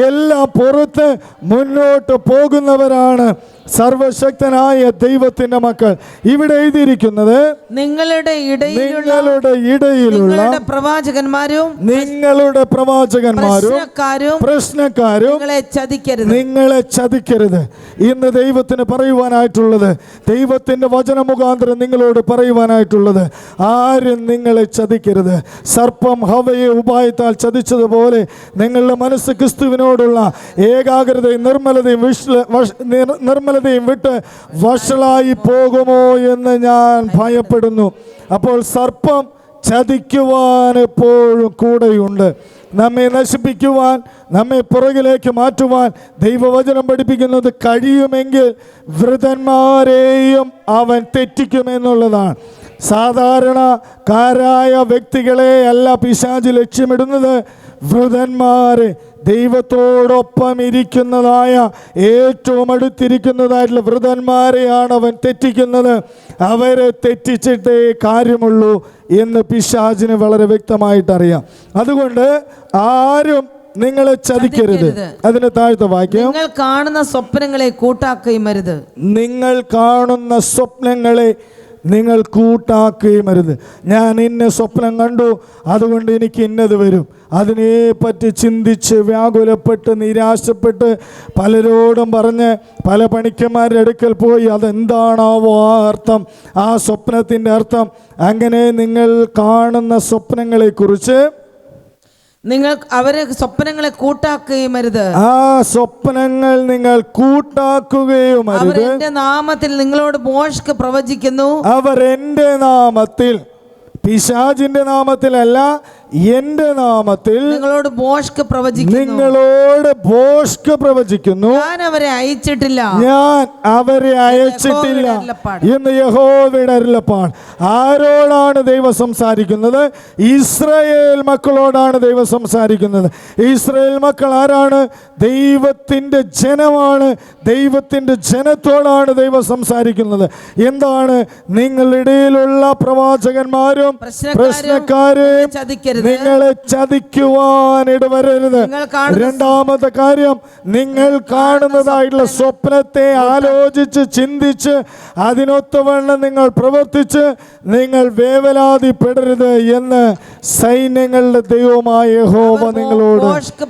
എല്ലാം പുറത്ത് മുന്നോട്ട് പോകുന്നവരാണ്. സർവശക്തനായ ദൈവത്തിന്റെ മക്കൾ. ഇവിടെ എഴുതിയിരിക്കുന്നത് നിങ്ങളുടെ ഇടയിലുള്ള നിങ്ങളുടെ പ്രവാചകന്മാരും പ്രശ്നക്കാരും നിങ്ങളെ ചതിക്കരുത്. ഇന്ന് ദൈവത്തിന് പറയുവാനായിട്ടുള്ളത്, ദൈവത്തിന്റെ വചനമുഖാന്തരം നിങ്ങളോട് പറയുവാനായിട്ടുള്ളത്, ആരും നിങ്ങളെ ചതിക്കരുത്. സർപ്പം ഹവയെ ഉപായത്താൽ ചതിച്ചതുപോലെ നിങ്ങളുടെ മനസ്സ് ക്രിസ്തുവിനോടുള്ള ഏകാഗ്രതയും നിർമ്മലതയും വിട്ട് വഷളായി പോകുമോ എന്ന് ഞാൻ ഭയപ്പെടുന്നു. അപ്പോൾ സർപ്പം ചതിക്കുവാൻ എപ്പോഴും കൂടെയുണ്ട്. നമ്മെ നശിപ്പിക്കുവാൻ, നമ്മെ പുറകിലേക്ക് മാറ്റുവാൻ ദൈവവചനം പഠിപ്പിക്കുന്നത് കഴിയുമെങ്കിൽ വൃതന്മാരെയും അവൻ തെറ്റിക്കുമെന്നുള്ളതാണ്. സാധാരണക്കാരായ വ്യക്തികളെ അല്ല പിശാച് ലക്ഷ്യമിടുന്നത്, വൃതന്മാരെ, ദൈവത്തോടൊപ്പം ഇരിക്കുന്നതായ, ഏറ്റവും അടുത്തിരിക്കുന്നതായിട്ടുള്ള വൃതന്മാരെയാണ് അവൻ തെറ്റിക്കുന്നത്. അവരെ തെറ്റിച്ചിട്ടേ കാര്യമുള്ളൂ എന്ന് പിശാചിന് വളരെ വ്യക്തമായിട്ടറിയാം. അതുകൊണ്ട് ആരും നിങ്ങളെ ചതിക്കരുത്. അതിന് താഴത്തെ വാക്യം, നിങ്ങൾ കാണുന്ന സ്വപ്നങ്ങളെ കൂട്ടാക്കുകയും അരുത്. നിങ്ങൾ കാണുന്ന സ്വപ്നങ്ങളെ നിങ്ങൾ കൂട്ടാക്കുകയും അരുത്. ഞാൻ ഇന്ന സ്വപ്നം കണ്ടു, അതുകൊണ്ട് എനിക്ക് ഇന്നത് വരും. അതിനെപ്പറ്റി ചിന്തിച്ച് വ്യാകുലപ്പെട്ട് നിരാശപ്പെട്ട് പലരോടും പറഞ്ഞ് പല പണിക്കന്മാരുടെ അടുക്കൽ പോയി അതെന്താണാവോ ആ അർത്ഥം, ആ സ്വപ്നത്തിൻ്റെ അർത്ഥം. അങ്ങനെ നിങ്ങൾ കാണുന്ന സ്വപ്നങ്ങളെക്കുറിച്ച് നിങ്ങൾ അവരെ സ്വപ്നങ്ങളെ കൂട്ടാക്കുകയും അരുത്. ആ സ്വപ്നങ്ങൾ നിങ്ങൾ കൂട്ടാക്കുകയും അരുത്. അവർ എന്റെ നാമത്തിൽ നിങ്ങളോട് ഭോഷ്ക് പ്രവചിക്കുന്നു. അവർ എന്റെ നാമത്തിൽ, പിശാചിന്റെ നാമത്തിലല്ല, എന്റെ നാമത്തിൽ നിങ്ങളോട് ഭോഷ്ക് പ്രവചിക്കുന്നു. ഞാൻ അവരെ അയച്ചിട്ടില്ല എന്ന് യഹോവയുടെ അരുളപ്പാട്. ആരോടാണ് ദൈവം സംസാരിക്കുന്നത്? ഇസ്രായേൽ മക്കളോടാണ് ദൈവം സംസാരിക്കുന്നത്. ഇസ്രായേൽ മക്കൾ ആരാണ്? ദൈവത്തിന്റെ ജനമാണ്. ദൈവത്തിന്റെ ജനത്തോടാണ് ദൈവം സംസാരിക്കുന്നത്. എന്താണ്? നിങ്ങളുടെ ഇടയിലുള്ള പ്രവാചകന്മാരും പ്രശ്നക്കാരെയും നിങ്ങളെ ചതിക്കുവാൻ ഇടവരരുത്. രണ്ടാമത്തെ കാര്യം, നിങ്ങൾ കാണുന്നതായിട്ടുള്ള സ്വപ്നത്തെ ആലോചിച്ച് ചിന്തിച്ച് അതിനൊത്തവണ്ണം നിങ്ങൾ പ്രവർത്തിച്ച് നിങ്ങൾ വേവലാതിപ്പെടരുത് എന്ന് സൈന്യങ്ങളുടെ ദൈവമായ യഹോവ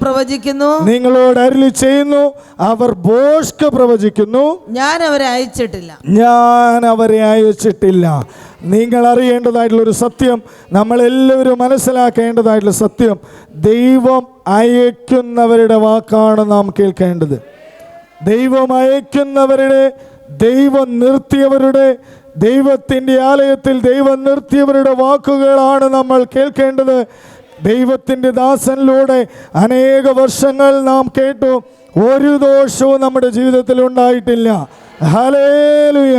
പ്രവചിക്കുന്നു, നിങ്ങളോട് അരുളി ചെയ്യുന്നു. അവർ ഭോഷ്ക് പ്രവചിക്കുന്നു, ഞാൻ അവരെ അയച്ചിട്ടില്ല. നിങ്ങൾ അറിയേണ്ടതായിട്ടുള്ളൊരു സത്യം, നമ്മളെല്ലാവരും മനസ്സിലാക്കേണ്ടതായിട്ടുള്ള സത്യം, ദൈവം അയക്കുന്നവരുടെ വാക്കാണ് നാം കേൾക്കേണ്ടത്. ദൈവം അയക്കുന്നവരുടെ, ദൈവം നിർത്തിയവരുടെ, ദൈവത്തിൻ്റെ ആലയത്തിൽ ദൈവം നിർത്തിയവരുടെ വാക്കുകളാണ് നമ്മൾ കേൾക്കേണ്ടത്. ദൈവത്തിൻ്റെ ദാസനിലൂടെ അനേക വർഷങ്ങൾ നാം കേട്ടു, ഒരു ദോഷവും നമ്മുടെ ജീവിതത്തിൽ ഉണ്ടായിട്ടില്ല. ഹല്ലേലൂയ.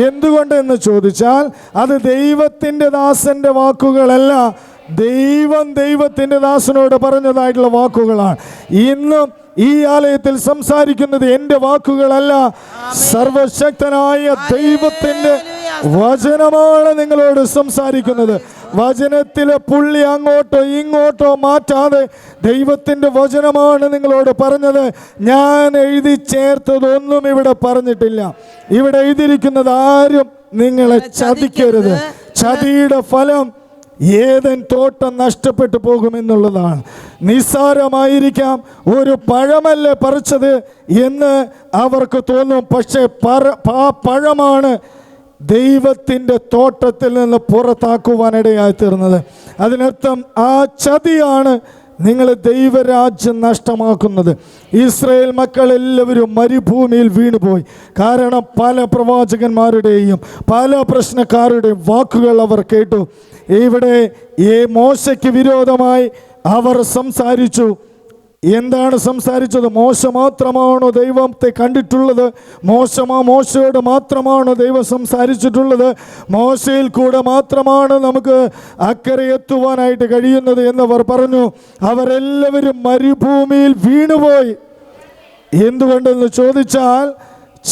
എന്തുകൊണ്ടെന്ന് ചോദിച്ചാൽ അത് ദൈവത്തിൻ്റെ ദാസന്റെ വാക്കുകളല്ല, ദൈവത്തിൻ്റെ ദാസനോട് പറഞ്ഞതായിട്ടുള്ള വാക്കുകളാണ്. ഇന്നും ഈ ആലയത്തിൽ സംസാരിക്കുന്നത് എൻ്റെ വാക്കുകളല്ല, സർവശക്തനായ ദൈവത്തിൻ്റെ വചനമാണ് നിങ്ങളോട് സംസാരിക്കുന്നത്. വചനത്തിലെ പുള്ളി അങ്ങോട്ടോ ഇങ്ങോട്ടോ മാറ്റാതെ ദൈവത്തിൻ്റെ വചനമാണ് നിങ്ങളോട് പറഞ്ഞത്. ഞാൻ എഴുതി ചേർത്തതൊന്നും ഇവിടെ പറഞ്ഞിട്ടില്ല. ഇവിടെ എഴുതിയിരിക്കുന്നത് ആരും നിങ്ങളെ ചതിക്കരുത്. ചതിയുടെ ഫലം ഏദൻ തോട്ടം നഷ്ടപ്പെട്ടു പോകുമെന്നുള്ളതാണ്. നിസ്സാരമായിരിക്കാം, ഒരു പഴമല്ലേ പറിച്ചത് എന്ന് അവർക്ക് തോന്നും. പക്ഷേ പഴമാണ് ദൈവത്തിൻ്റെ തോട്ടത്തിൽ നിന്ന് പുറത്താക്കുവാനിടയായി തീർന്നത്. അതിനർത്ഥം ആ ചതിയാണ് നിങ്ങൾ ദൈവരാജ്യം നഷ്ടമാക്കുന്നത്. ഇസ്രായേൽ മക്കൾ എല്ലാവരും മരുഭൂമിയിൽ വീണുപോയി. കാരണം പല പ്രവാചകന്മാരുടെയും പല പ്രശ്നക്കാരുടെയും വാക്കുകൾ അവർ കേട്ടു. ഇവിടെ മോശയ്ക്ക് വിരോധമായി അവർ സംസാരിച്ചു. എന്താണ് സംസാരിച്ചത്? മോശ മാത്രമാണോ ദൈവത്തെ കണ്ടിട്ടുള്ളത്? മോശയോട് മാത്രമാണോ ദൈവം സംസാരിച്ചിട്ടുള്ളത്? മോശയിൽ കൂടെ മാത്രമാണ് നമുക്ക് അക്കരെ എത്തുവാനായിട്ട് കഴിയുന്നത് എന്നവർ പറഞ്ഞു. അവരെല്ലാവരും മരുഭൂമിയിൽ വീണുപോയി. എന്തുകൊണ്ടെന്ന് ചോദിച്ചാൽ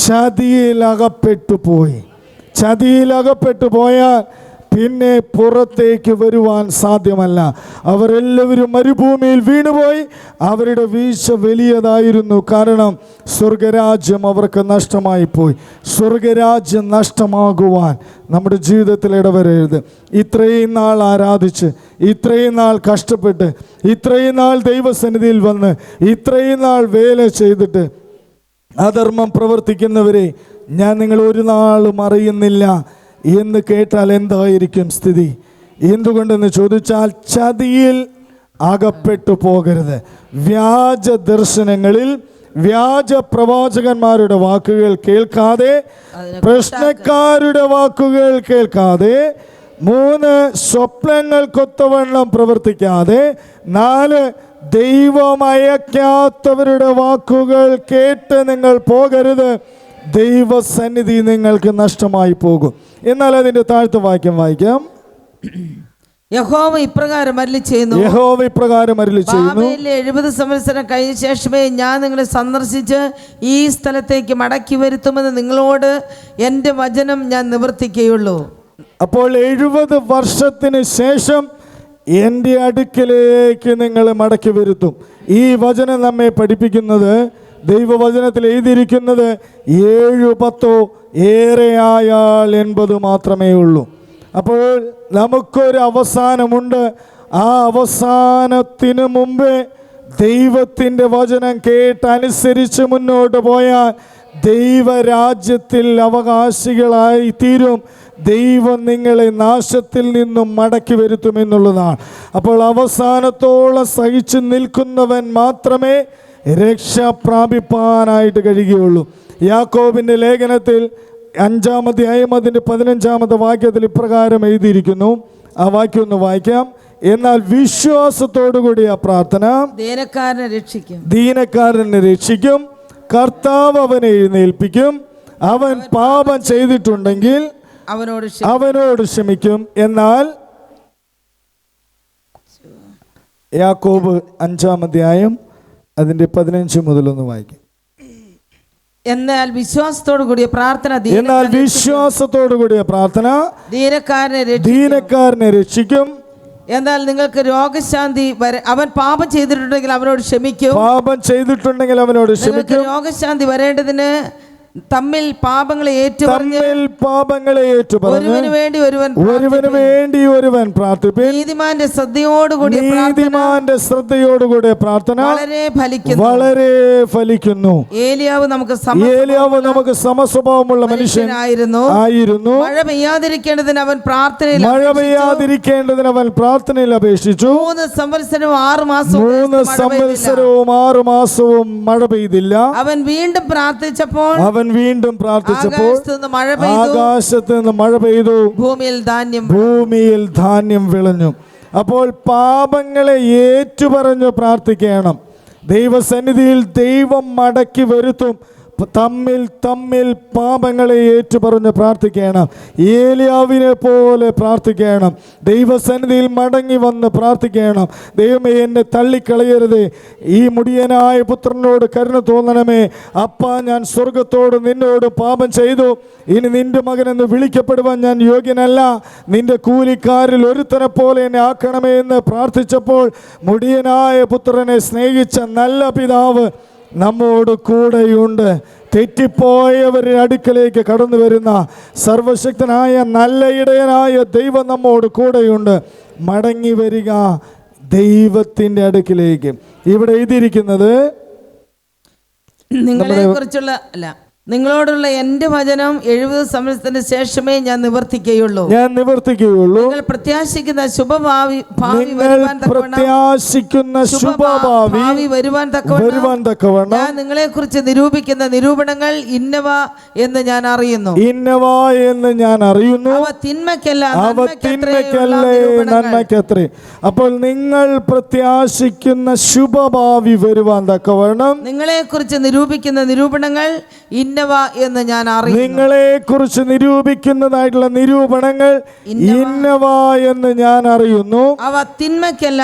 ചതിയിലകപ്പെട്ടു പോയി. ചതിയിലകപ്പെട്ടു പോയാൽ പിന്നെ പുറത്തേക്ക് വരുവാൻ സാധ്യമല്ല. അവരെല്ലാവരും മരുഭൂമിയിൽ വീണുപോയി. അവരുടെ വീഴ്ച വലിയതായിരുന്നു. കാരണം സ്വർഗരാജ്യം അവർക്ക് നഷ്ടമായി പോയി. സ്വർഗരാജ്യം നഷ്ടമാകുവാൻ നമ്മുടെ ജീവിതത്തിൽ ഇടവരരുത്. ഇത്രയും നാൾ ആരാധിച്ച്, ഇത്രയും നാൾ കഷ്ടപ്പെട്ട്, ഇത്രയും നാൾ ദൈവസന്നിധിയിൽ വന്ന്, ഇത്രയും നാൾ വേല ചെയ്തിട്ട് അധർമ്മം പ്രവർത്തിക്കുന്നവരെ ഞാൻ നിങ്ങൾ ഒരു നാളും അറിയുന്നില്ല എന്ന് കേട്ടാൽ എന്തായിരിക്കും സ്ഥിതി? എന്തുകൊണ്ടെന്ന് ചോദിച്ചാൽ, ചതിയിൽ അകപ്പെട്ടു പോകരുത്. വ്യാജ ദർശനങ്ങളിൽ വ്യാജ പ്രവാചകന്മാരുടെ വാക്കുകൾ കേൾക്കാതെ, പ്രശ്നക്കാരുടെ വാക്കുകൾ കേൾക്കാതെ, 3 സ്വപ്നങ്ങൾക്കൊത്തവണ്ണം പ്രവർത്തിക്കാതെ, 4 ദൈവമയക്കാത്തവരുടെ വാക്കുകൾ കേട്ട് നിങ്ങൾ പോകരുത്. ദൈവസന്നിധി നിങ്ങൾക്ക് നഷ്ടമായി പോകും. എന്നാൽ അതിൻ്റെ താഴത്തെ വാക്യം വായിക്കാം. യഹോവ ഇപ്രകാരം അരുളി ചെയ്യുന്നു, 70 സംവത്സരം കഴിഞ്ഞ ശേഷമേ ഞാൻ നിങ്ങളെ സന്ദർശിച്ച് ഈ സ്ഥലത്തേക്ക് മടക്കി വരുത്തുമെന്ന് നിങ്ങളോട് എൻ്റെ വചനം ഞാൻ നിവർത്തിക്കുകയുള്ളൂ. അപ്പോൾ 70 വർഷത്തിന് ശേഷം എൻ്റെ അടുക്കലേക്ക് നിങ്ങൾ മടക്കി വരുത്തും. ഈ വചനം നമ്മെ പഠിപ്പിക്കുന്നത്, ദൈവവചനത്തിൽ എഴുതിയിരിക്കുന്നത് 7, 10 ഏറെയായാൽ 80 മാത്രമേ ഉള്ളൂ. അപ്പോൾ നമുക്കൊരു അവസാനമുണ്ട്. ആ അവസാനത്തിന് മുമ്പേ ദൈവത്തിൻ്റെ വചനം കേട്ടനുസരിച്ച് മുന്നോട്ട് പോയാൽ ദൈവരാജ്യത്തിൽ അവകാശികളായി തീരും. ദൈവം നിങ്ങളെ നാശത്തിൽ നിന്നും മടക്കി വരുത്തുമെന്നുള്ളതാണ്. അപ്പോൾ അവസാനത്തോളം സഹിച്ചു നിൽക്കുന്നവൻ മാത്രമേ രക്ഷ പ്രാപിപ്പാനായിട്ട് കഴിയുകയുള്ളൂ. യാക്കോബിൻ്റെ ലേഖനത്തിൽ 5-ാം അധ്യായം അതിൻ്റെ 15-ാമത്തെ വാക്യത്തിൽ ഇപ്രകാരം എഴുതിയിരിക്കുന്നു. ആ വാക്യം ഒന്ന് വായിക്കാം. എന്നാൽ വിശ്വാസത്തോടു കൂടിയ പ്രാർത്ഥന ദീനക്കാരനെ രക്ഷിക്കും. കർത്താവ് അവനെ എഴുന്നേൽപ്പിക്കും. അവൻ പാപം ചെയ്തിട്ടുണ്ടെങ്കിൽ അവനോട് ക്ഷമിക്കും. എന്നാൽ യാക്കോബ് 5-ാം അധ്യായം അതിൻ്റെ 15 മുതൽ ഒന്ന് വായിക്കും. എന്നാൽ വിശ്വാസത്തോടു കൂടിയ പ്രാർത്ഥന ദീനക്കാരനെ രക്ഷിക്കും. എന്നാൽ നിങ്ങൾക്ക് രോഗശാന്തി അവൻ പാപം ചെയ്തിട്ടുണ്ടെങ്കിൽ അവനോട് ക്ഷമിക്കും. രോഗശാന്തി വരേണ്ടതിന് തമ്മിൽ പാപങ്ങളെ ഏറ്റുപറഞ്ഞ് ഒരുവന് വേണ്ടി ഒരുവൻ പ്രാർത്ഥിപ്പിൻ. നീതിമാന്റെ ശ്രദ്ധയോടുകൂടിയ പ്രാർത്ഥന വളരെ ഫലിക്കുന്നു. ഏലിയാവ് നമുക്ക് സമസ്വഭാവമുള്ള മനുഷ്യനായിരുന്നു. മഴ പെയ്യാതിരിക്കേണ്ടതിന് അവൻ പ്രാർത്ഥനയിൽ അപേക്ഷിച്ചു. 3 സംവത്സരവും 6 മാസവും മഴ പെയ്തില്ല. അവൻ വീണ്ടും പ്രാർത്ഥിച്ചപ്പോൾ ആകാശത്ത് നിന്ന് മഴ പെയ്തു. ഭൂമിയിൽ ധാന്യം വിളഞ്ഞു. അപ്പോൾ പാപങ്ങളെ ഏറ്റുപറഞ്ഞു പ്രാർത്ഥിക്കണം. ദൈവസന്നിധിയിൽ ദൈവം മടക്കി വരുത്തും. തമ്മിൽ പാപങ്ങളെ ഏറ്റുപറഞ്ഞ് പ്രാർത്ഥിക്കണം. ഏലിയാവിനെ പോലെ പ്രാർത്ഥിക്കണം. ദൈവസന്നിധിയിൽ മടങ്ങി വന്ന് പ്രാർത്ഥിക്കണം. ദൈവമേ, എന്നെ തള്ളിക്കളയരുതേ. ഈ മുടിയനായ പുത്രനോട് കരുണ തോന്നണമേ. അപ്പാ, ഞാൻ സ്വർഗത്തോട് നിന്നോട് പാപം ചെയ്തു. ഇനി നിന്റെ മകനെന്ന് വിളിക്കപ്പെടുവാൻ ഞാൻ യോഗ്യനല്ല. നിന്റെ കൂലിക്കാരിൽ ഒരുത്തനെ പോലെ എന്നെ ആക്കണമേ എന്ന് പ്രാർത്ഥിച്ചപ്പോൾ മുടിയനായ പുത്രനെ സ്നേഹിച്ച നല്ല പിതാവ് നമ്മോട് കൂടെയുണ്ട്. തെറ്റിപ്പോയവരുടെ അടുക്കലേക്ക് കടന്നു വരുന്ന സർവശക്തനായ നല്ല ഇടയനായ ദൈവം നമ്മോട് കൂടെയുണ്ട്. മടങ്ങി വരിക ദൈവത്തിൻ്റെ അടുക്കിലേക്ക്. ഇവിടെ എഴുതിയിരിക്കുന്നത് നിങ്ങളോടുള്ള എൻ്റെ വചനം 70 സംവത്സരത്തിന് ശേഷമേ ഞാൻ നിവർത്തിക്കുകയുള്ളൂ. നിങ്ങൾ പ്രത്യാശിക്കുന്ന ശുഭഭാവി വരുവാൻ തക്കവണ്ണം ഞാൻ നിങ്ങളെ കുറിച്ച് നിരൂപിക്കുന്ന നിരൂപണങ്ങൾ ഇന്നവ എന്ന് ഞാൻ അറിയുന്നു. അവ തിന്മയ്ക്കല്ല നന്മയ്ക്കത്രേ. അപ്പോൾ നിങ്ങൾ പ്രത്യാശിക്കുന്ന ശുഭഭാവി വരുവാൻ തക്കവണ്ണം നിങ്ങളെ കുറിച്ച് നിരൂപിക്കുന്ന നിരൂപണങ്ങൾ എന്ന് ഞാൻ അറിയുന്നു. നിങ്ങളെ കുറിച്ച് നിരൂപിക്കുന്നതായിട്ടുള്ള നിരൂപണങ്ങൾ ഇന്നവ എന്ന് ഞാൻ അറിയുന്നു. അവ തിന്മയ്ക്കല്ല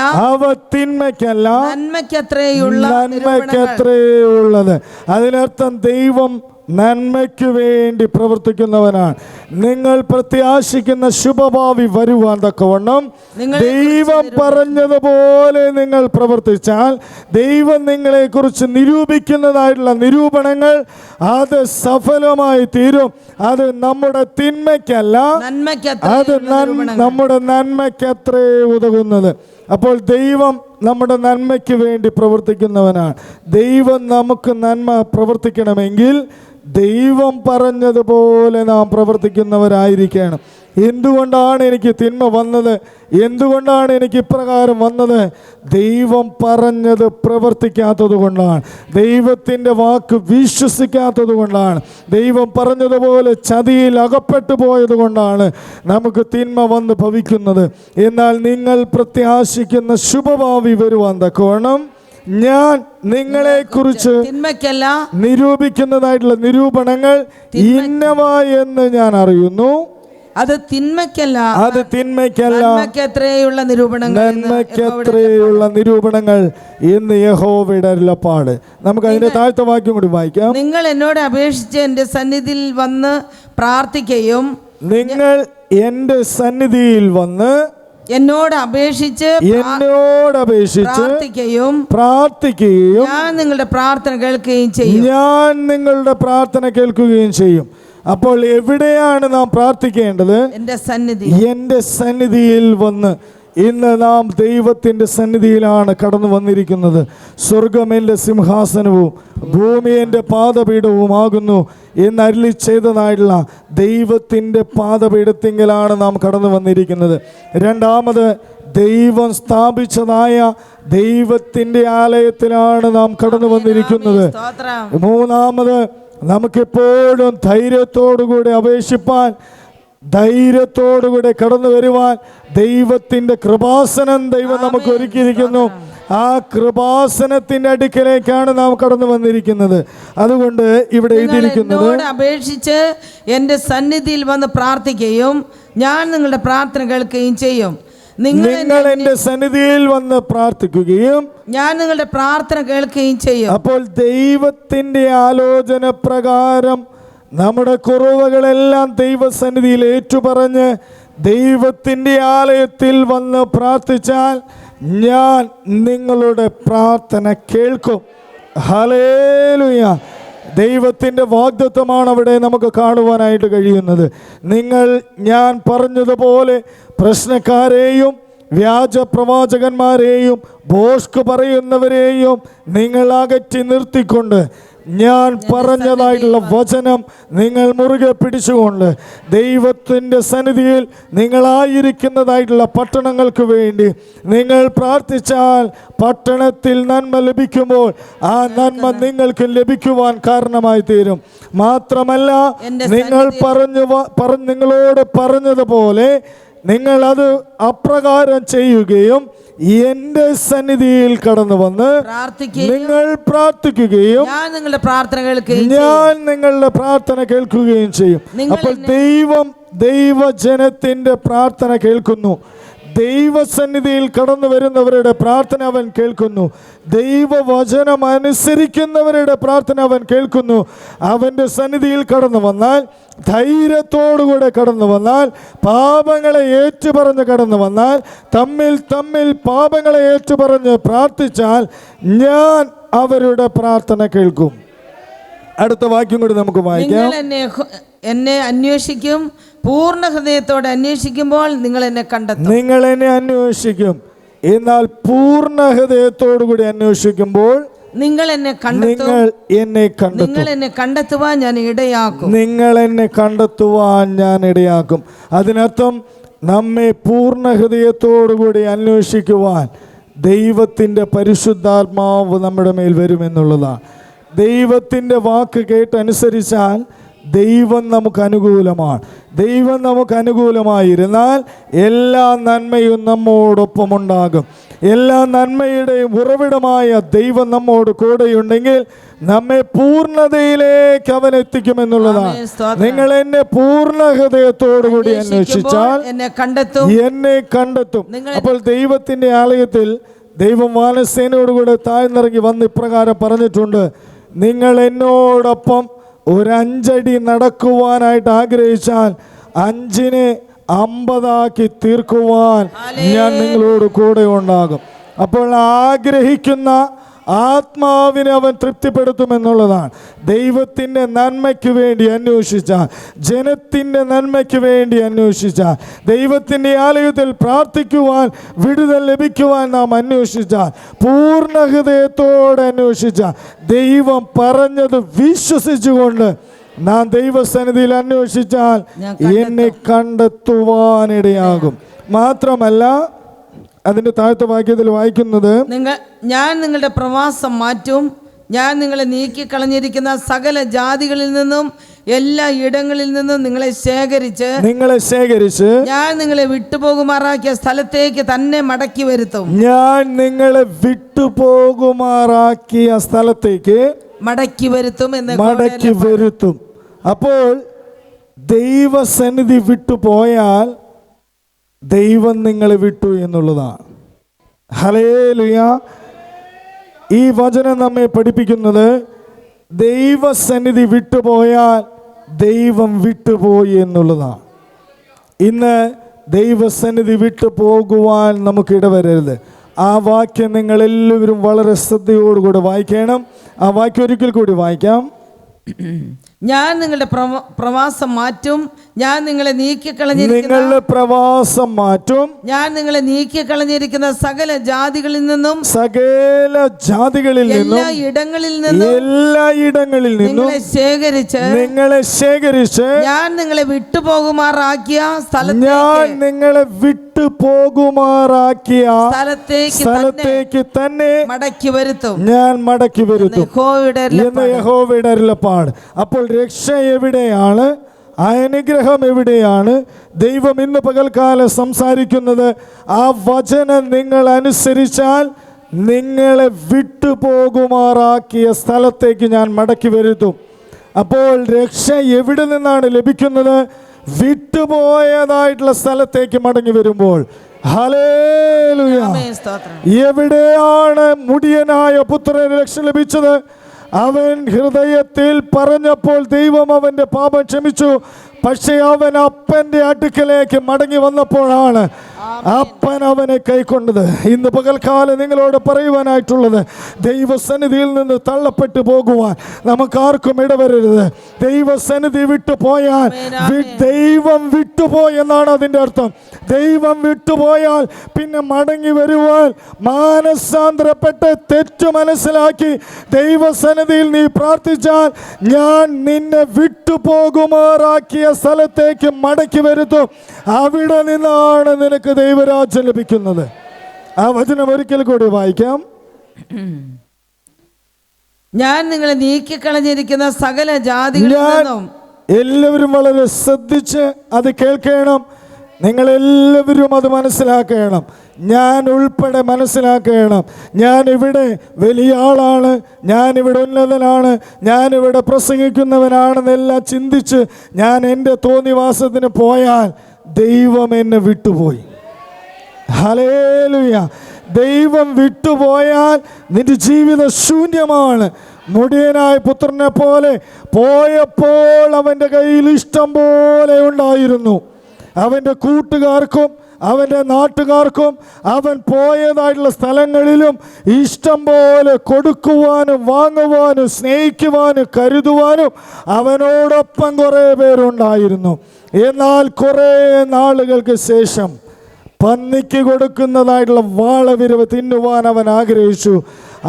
നന്മയ്ക്കത്രേയുള്ളത്. അതിനർത്ഥം ദൈവം നന്മയ്ക്ക് വേണ്ടി പ്രവർത്തിക്കുന്നവനാണ്. നിങ്ങൾ പ്രത്യാശിക്കുന്ന ശുഭഭാവി വരുവാൻ തക്കവണ്ണം ദൈവം പറഞ്ഞതുപോലെ നിങ്ങൾ പ്രവർത്തിച്ചാൽ ദൈവം നിങ്ങളെക്കുറിച്ച് നിരൂപിക്കുന്നതായിട്ടുള്ള നിരൂപണങ്ങൾ അത് സഫലമായി തീരും. അത് നമ്മുടെ തിന്മയ്ക്കല്ല, അത് നമ്മുടെ നന്മയ്ക്കത്രേ ഉതകുന്നത്. അപ്പോൾ ദൈവം നമ്മുടെ നന്മയ്ക്ക് വേണ്ടി പ്രവർത്തിക്കുന്നവനാണ്. ദൈവം നമുക്ക് നന്മ പ്രവർത്തിക്കണമെങ്കിൽ ദൈവം പറഞ്ഞതുപോലെ നാം പ്രവർത്തിക്കുന്നവരായിരിക്കണം. എന്തുകൊണ്ടാണ് എനിക്ക് തിന്മ വന്നത്, എന്തുകൊണ്ടാണ് എനിക്ക് ഇപ്രകാരം വന്നത്? ദൈവം പറഞ്ഞത് പ്രവർത്തിക്കാത്തത് കൊണ്ടാണ്, ദൈവത്തിൻ്റെ വാക്ക് വിശ്വസിക്കാത്തത് കൊണ്ടാണ്, ദൈവം പറഞ്ഞതുപോലെ ചതിയിൽ അകപ്പെട്ടു പോയത് കൊണ്ടാണ് നമുക്ക് തിന്മ വന്ന് ഭവിക്കുന്നത്. എന്നാൽ നിങ്ങൾ പ്രത്യാശിക്കുന്ന ശുഭഭാവി വരുവാൻ തക്കവണ്ണം ഞാൻ നിങ്ങളെക്കുറിച്ച് തിന്മയ്ക്കല്ല നിരൂപിക്കുന്നതായിട്ടുള്ള നിരൂപണങ്ങൾ ഇന്നവ എന്ന് ഞാൻ അറിയുന്നു. അത് തിന്മയ്ക്കല്ല, അത് തിന്മയ്ക്കല്ല, നന്മയ്ക്കത്രയുള്ള നിരൂപണങ്ങൾ, നന്മയ്ക്കത്രയുള്ള നിരൂപണങ്ങൾ എന്ന് യഹോവയുടെ അരുളപ്പാട്. നമുക്ക് അതിന്റെ താഴ്ത്ത വാക്യം കൂടി വായിക്കാം. നിങ്ങൾ എന്നോട് അപേക്ഷിച്ച് എൻ്റെ സന്നിധിയിൽ വന്ന് പ്രാർത്ഥിക്കുകയും, നിങ്ങൾ എൻ്റെ സന്നിധിയിൽ വന്ന് എന്നോട് അപേക്ഷിച്ച് പ്രാർത്ഥിക്കുകയും ഞാൻ നിങ്ങളുടെ പ്രാർത്ഥന കേൾക്കുകയും ചെയ്യും. ഞാൻ നിങ്ങളുടെ പ്രാർത്ഥന കേൾക്കുകയും ചെയ്യും. അപ്പോൾ എവിടെയാണ് നാം പ്രാർത്ഥിക്കേണ്ടത്? എൻ്റെ സന്നിധിയിൽ വന്ന്. ഇന്ന് നാം ദൈവത്തിൻ്റെ സന്നിധിയിലാണ് കടന്നു വന്നിരിക്കുന്നത്. സ്വർഗം എൻ്റെ സിംഹാസനവും ഭൂമി എൻ്റെ പാദപീഠവുമാകുന്നു എന്ന് അരുളി ചെയ്തതായിട്ടുള്ള ദൈവത്തിൻ്റെ പാദപീഠത്തിങ്കലാണ് നാം കടന്നു വന്നിരിക്കുന്നത്. രണ്ടാമത്, ദൈവം സ്ഥാപിച്ചതായ ദൈവത്തിൻ്റെ ആലയത്തിലാണ് നാം കടന്നു വന്നിരിക്കുന്നത്. മൂന്നാമത്, നമുക്കെപ്പോഴും ധൈര്യത്തോടുകൂടി അപേക്ഷിപ്പാൻ, ധൈര്യത്തോടുകൂടി കടന്നു വരുവാൻ ദൈവത്തിൻ്റെ കൃപാസനം ദൈവം നമുക്ക് ഒരുക്കിയിരിക്കുന്നു. ആ കൃപാസനത്തിൻ്റെ അടുക്കലേക്കാണ് നാം കടന്നു വന്നിരിക്കുന്നത്. അതുകൊണ്ട് ഇവിടെ എഴുതിയിരിക്കുന്നത്, അപേക്ഷിച്ച് എൻ്റെ സന്നിധിയിൽ വന്ന് പ്രാർത്ഥിക്കുകയും ഞാൻ നിങ്ങളുടെ പ്രാർത്ഥന കേൾക്കുകയും ചെയ്യും. നിങ്ങൾ എൻ്റെ സന്നിധിയിൽ വന്ന് പ്രാർത്ഥിക്കുകയും ഞാൻ നിങ്ങളുടെ പ്രാർത്ഥന കേൾക്കുകയും ചെയ്യും. അപ്പോൾ ദൈവത്തിൻ്റെ ആലോചന പ്രകാരം നമ്മുടെ കുറവുകളെല്ലാം ദൈവസന്നിധിയിൽ ഏറ്റുപറഞ്ഞ് ദൈവത്തിൻ്റെ ആലയത്തിൽ വന്ന് പ്രാർത്ഥിച്ചാൽ ഞാൻ നിങ്ങളുടെ പ്രാർത്ഥന കേൾക്കും. ഹല്ലേലൂയ. ദൈവത്തിൻ്റെ വാഗ്ദത്തമാണ് അവിടെ നമുക്ക് കാണുവാനായിട്ട് കഴിയുന്നത്. ഞാൻ പറഞ്ഞതുപോലെ പ്രശ്നക്കാരെയും വ്യാജ പ്രവാചകന്മാരെയും ഭോഷ്ക് പറയുന്നവരെയും നിങ്ങൾ അകറ്റി നിർത്തിക്കൊണ്ട് ഞാൻ പറഞ്ഞതായിട്ടുള്ള വചനം നിങ്ങൾ മുറുകെ പിടിച്ചുകൊണ്ട് ദൈവത്തിൻ്റെ സന്നിധിയിൽ നിങ്ങളായിരിക്കുന്നതായിട്ടുള്ള പട്ടണങ്ങൾക്ക് വേണ്ടി നിങ്ങൾ പ്രാർത്ഥിച്ചാൽ പട്ടണത്തിൽ നന്മ ലഭിക്കുമ്പോൾ ആ നന്മ നിങ്ങൾക്ക് ലഭിക്കുവാൻ കാരണമായി തീരും. മാത്രമല്ല, നിങ്ങളോട് പറഞ്ഞതുപോലെ നിങ്ങളത് അപ്രകാരം ചെയ്യുകയും എൻ്റെ സന്നിധിയിൽ കടന്നു വന്ന് നിങ്ങൾ പ്രാർത്ഥിക്കുകയും ഞാൻ നിങ്ങളുടെ പ്രാർത്ഥന കേൾക്കുകയും ചെയ്യും. അപ്പോൾ ദൈവജനത്തിൻ്റെ പ്രാർത്ഥന കേൾക്കുന്നു. ദൈവസന്നിധിയിൽ കടന്നു വരുന്നവരുടെ പ്രാർത്ഥന അവൻ കേൾക്കുന്നു. ദൈവവചനം അനുസരിക്കുന്നവരുടെ പ്രാർത്ഥന അവൻ കേൾക്കുന്നു. അവൻ്റെ സന്നിധിയിൽ കടന്നു വന്നാൽ, ധൈര്യത്തോടുകൂടെ കടന്നു വന്നാൽ, പാപങ്ങളെ ഏറ്റുപറഞ്ഞ് കടന്നു വന്നാൽ, തമ്മിൽ പാപങ്ങളെ ഏറ്റുപറഞ്ഞ് പ്രാർത്ഥിച്ചാൽ ഞാൻ അവരുടെ പ്രാർത്ഥന കേൾക്കും. അടുത്ത വാക്യം കൂടി നമുക്ക് വായിക്കാം. എന്നെ അന്വേഷിക്കും, പൂർണ്ണ ഹൃദയത്തോടെ അന്വേഷിക്കുമ്പോൾ നിങ്ങൾ എന്നെ കണ്ടെത്തും. നിങ്ങൾ എന്നെ അന്വേഷിക്കും, എന്നാൽ പൂർണ്ണ ഹൃദയത്തോടു കൂടി അന്വേഷിക്കുമ്പോൾ നിങ്ങൾ എന്നെ കണ്ടെത്തുവാൻ ഞാൻ ഇടയാക്കും. അതിനർത്ഥം നമ്മെ പൂർണ്ണ ഹൃദയത്തോടുകൂടി അന്വേഷിക്കുവാൻ ദൈവത്തിൻ്റെ പരിശുദ്ധാത്മാവ് നമ്മുടെ മേൽ വരുമെന്നുള്ളതാണ്. ദൈവത്തിൻ്റെ വാക്ക് കേട്ടനുസരിച്ചാൽ ദൈവം നമുക്ക് അനുകൂലമാണ്. ദൈവം നമുക്ക് അനുകൂലമായിരുന്നാൽ എല്ലാ നന്മയും നമ്മോടൊപ്പമുണ്ടാകും. എല്ലാ നന്മയുടെയും ഉറവിടമായ ദൈവം നമ്മോട് കൂടെയുണ്ടെങ്കിൽ നമ്മെ പൂർണ്ണതയിലേക്ക് അവൻ എത്തിക്കുമെന്നുള്ളതാണ്. നിങ്ങൾ എന്നെ പൂർണ്ണ ഹൃദയത്തോടുകൂടി അന്വേഷിച്ചാൽ എന്നെ കണ്ടെത്തും. അപ്പോൾ ദൈവത്തിൻ്റെ ആലയത്തിൽ ദൈവം വാനസേനയോടുകൂടെ താഴ്ന്നിറങ്ങി വന്ന് ഇപ്രകാരം പറഞ്ഞിട്ടുണ്ട്, നിങ്ങൾ എന്നോടൊപ്പം 5 അടി നടക്കുവാനായിട്ട് ആഗ്രഹിച്ചാൽ 5നെ 50 തീർക്കുവാൻ ഞാൻ നിങ്ങളോട് കൂടെ ഉണ്ടാകും. അപ്പോൾ ആഗ്രഹിക്കുന്ന ആത്മാവിനെ അവൻ തൃപ്തിപ്പെടുത്തുമെന്നുള്ളതാണ്. ദൈവത്തിൻ്റെ നന്മയ്ക്ക് വേണ്ടി അന്വേഷിച്ചാൽ, ജനത്തിൻ്റെ നന്മയ്ക്ക് വേണ്ടി അന്വേഷിച്ചാൽ, ദൈവത്തിൻ്റെ ആലയത്തിൽ പ്രാർത്ഥിക്കുവാൻ, വിടുതൽ ലഭിക്കുവാൻ നാം അന്വേഷിച്ചാൽ, പൂർണ്ണ ഹൃദയത്തോടെ അന്വേഷിച്ചാൽ, ദൈവം പറഞ്ഞത് വിശ്വസിച്ചുകൊണ്ട് നാം ദൈവസന്നിധിയിൽ അന്വേഷിച്ചാൽ എന്നെ കണ്ടെത്തുവാനിടയാകും. മാത്രമല്ല, അതിൻ്റെ താഴത്തെ വാക്യത്തിൽ വായിക്കുന്നത്, ഞാൻ നിങ്ങളുടെ പ്രവാസം മാറ്റും, ഞാൻ നിങ്ങളെ നീക്കിക്കളഞ്ഞിരിക്കുന്ന സകല ജാതികളിൽ നിന്നും എല്ലാ ഇടങ്ങളിൽ നിന്നും നിങ്ങളെ ശേഖരിച്ച് ഞാൻ നിങ്ങളെ വിട്ടുപോകുമാറാക്കിയ സ്ഥലത്തേക്ക് തന്നെ മടക്കി വരുത്തും. ഞാൻ നിങ്ങളെ വിട്ടുപോകുമാറാക്കിയ സ്ഥലത്തേക്ക് മടക്കി വരുത്തും. അപ്പോൾ ദൈവസന്നിധി വിട്ടുപോയാൽ ദൈവം നിങ്ങളെ വിട്ടു എന്നുള്ളതാണ്. ഹല്ലേലൂയ. ഈ വചനം നമ്മെ പഠിപ്പിക്കുന്നത് ദൈവസന്നിധി വിട്ടുപോയാൽ ദൈവം വിട്ടുപോയി എന്നുള്ളതാണ്. ഇന്ന് ദൈവസന്നിധി വിട്ടുപോകുവാൻ നമുക്കിടവരരുത്. ആ വാക്യം നിങ്ങളെല്ലാവരും വളരെ ശ്രദ്ധയോടുകൂടി വായിക്കണം. ആ വാക്യം ഒരിക്കൽ കൂടി വായിക്കാം. ഞാൻ നിങ്ങളുടെ പ്രവാസം മാറ്റും, ഞാൻ നിങ്ങളെ നിങ്ങളുടെ പ്രവാസം മാറ്റും, ഞാൻ നിങ്ങളെ നീക്കിക്കളഞ്ഞിരിക്കുന്ന സകല ജാതികളിൽ നിന്നും എല്ലാ ഇടങ്ങളിൽ നിന്നും നിങ്ങളെ ശേഖരിച്ച് ഞാൻ നിങ്ങളെ വിട്ടുപോകുമാറാക്കിയ സ്ഥലത്തേക്ക് തന്നെ ഞാൻ മടക്കി വരുത്തും എന്ന് യഹോവയുടെ അരുളപ്പാട്. അപ്പോൾ രക്ഷ എവിടെയാണ്? അനുഗ്രഹം എവിടെയാണ്? ദൈവം ഇന്ന് പകൽക്കാലം സംസാരിക്കുന്നത്, ആ വചനം നിങ്ങൾ അനുസരിച്ചാൽ നിങ്ങളെ വിട്ടുപോകുമാറാക്കിയ സ്ഥലത്തേക്ക് ഞാൻ മടക്കി വരുത്തും. അപ്പോൾ രക്ഷ എവിടെ നിന്നാണ് ലഭിക്കുന്നത്? വിട്ടുപോയതായിട്ടുള്ള സ്ഥലത്തേക്ക് മടങ്ങി വരുമ്പോൾ. ഹല്ലേലൂയ. എവിടെയാണ് മുടിയനായ പുത്രന് രക്ഷ ലഭിച്ചത്? അവൻ ഹൃദയത്തിൽ പറഞ്ഞപ്പോൾ ദൈവം അവൻ്റെ പാപം ക്ഷമിച്ചു. പക്ഷേ അവൻ അപ്പൻ്റെ അടുക്കലേക്ക് മടങ്ങി വന്നപ്പോഴാണ് അപ്പൻ അവനെ കൈക്കൊണ്ടത്. ഇന്ന് പകൽക്കാലം നിങ്ങളോട് പറയുവാനായിട്ടുള്ളത്, ദൈവസന്നിധിയിൽ നിന്ന് തള്ളപ്പെട്ടു പോകുവാൻ നമുക്കാർക്കും ഇടവരരുത്. ദൈവസന്നിധി വിട്ടുപോയാൽ ദൈവം വിട്ടുപോയെന്നാണ് അതിൻ്റെ അർത്ഥം. ദൈവം വിട്ടുപോയാൽ പിന്നെ മടങ്ങി വരുവാൻ, മാനസാന്തരപ്പെട്ട് തെറ്റു മനസ്സിലാക്കി ദൈവസന്നിധിയിൽ നീ പ്രാർത്ഥിച്ചാൽ ഞാൻ നിന്നെ വിട്ടുപോകുമാറാക്കിയ സ്ഥലത്തേക്ക് മടക്കി വരുത്തും. അവിടെ നിന്നാണ് നിനക്ക് ദൈവരാജ്യം ലഭിക്കുന്നത്. ആ വചനം ഒരിക്കൽ കൂടി വായിക്കാം. ഞാൻ നിങ്ങളെ നീക്കിക്കളഞ്ഞിരിക്കുന്ന സകല ജാതികളിൽ നിന്നും. എല്ലാവരും വളരെ ശ്രദ്ധിച്ച് അത് കേൾക്കണം. നിങ്ങളെല്ലാവരും അത് മനസ്സിലാക്കണം. ഞാൻ ഉൾപ്പെടെ മനസ്സിലാക്കണം. ഞാനിവിടെ വലിയ ആളാണ്, ഞാനിവിടെ ഉന്നതനാണ്, ഞാനിവിടെ പ്രസംഗിക്കുന്നവനാണെന്നെല്ലാം ചിന്തിച്ച് ഞാൻ എൻ്റെ തോന്നിവാസത്തിന് പോയാൽ ദൈവം എന്നെ വിട്ടുപോയി. ഹല്ലേലൂയ. ദൈവം വിട്ടുപോയാൽ നിന്റെ ജീവിതം ശൂന്യമാണ്. മുടിയനായ പുത്രനെ പോലെ പോയപ്പോൾ അവൻ്റെ കയ്യിൽ ഇഷ്ടം പോലെ ഉണ്ടായിരുന്നു. അവൻ്റെ കൂട്ടുകാർക്കും അവൻ്റെ നാട്ടുകാർക്കും അവൻ പോയതായിട്ടുള്ള സ്ഥലങ്ങളിലും ഇഷ്ടം പോലെ കൊടുക്കുവാനും വാങ്ങുവാനും സ്നേഹിക്കുവാനും കരുതുവാനും അവനോടൊപ്പം കുറേ പേരുണ്ടായിരുന്നു. എന്നാൽ കുറേ നാളുകൾക്ക് ശേഷം പന്നിക്ക് കൊടുക്കുന്നതായിട്ടുള്ള വാളവിരവ് തിന്നുവാൻ അവൻ ആഗ്രഹിച്ചു.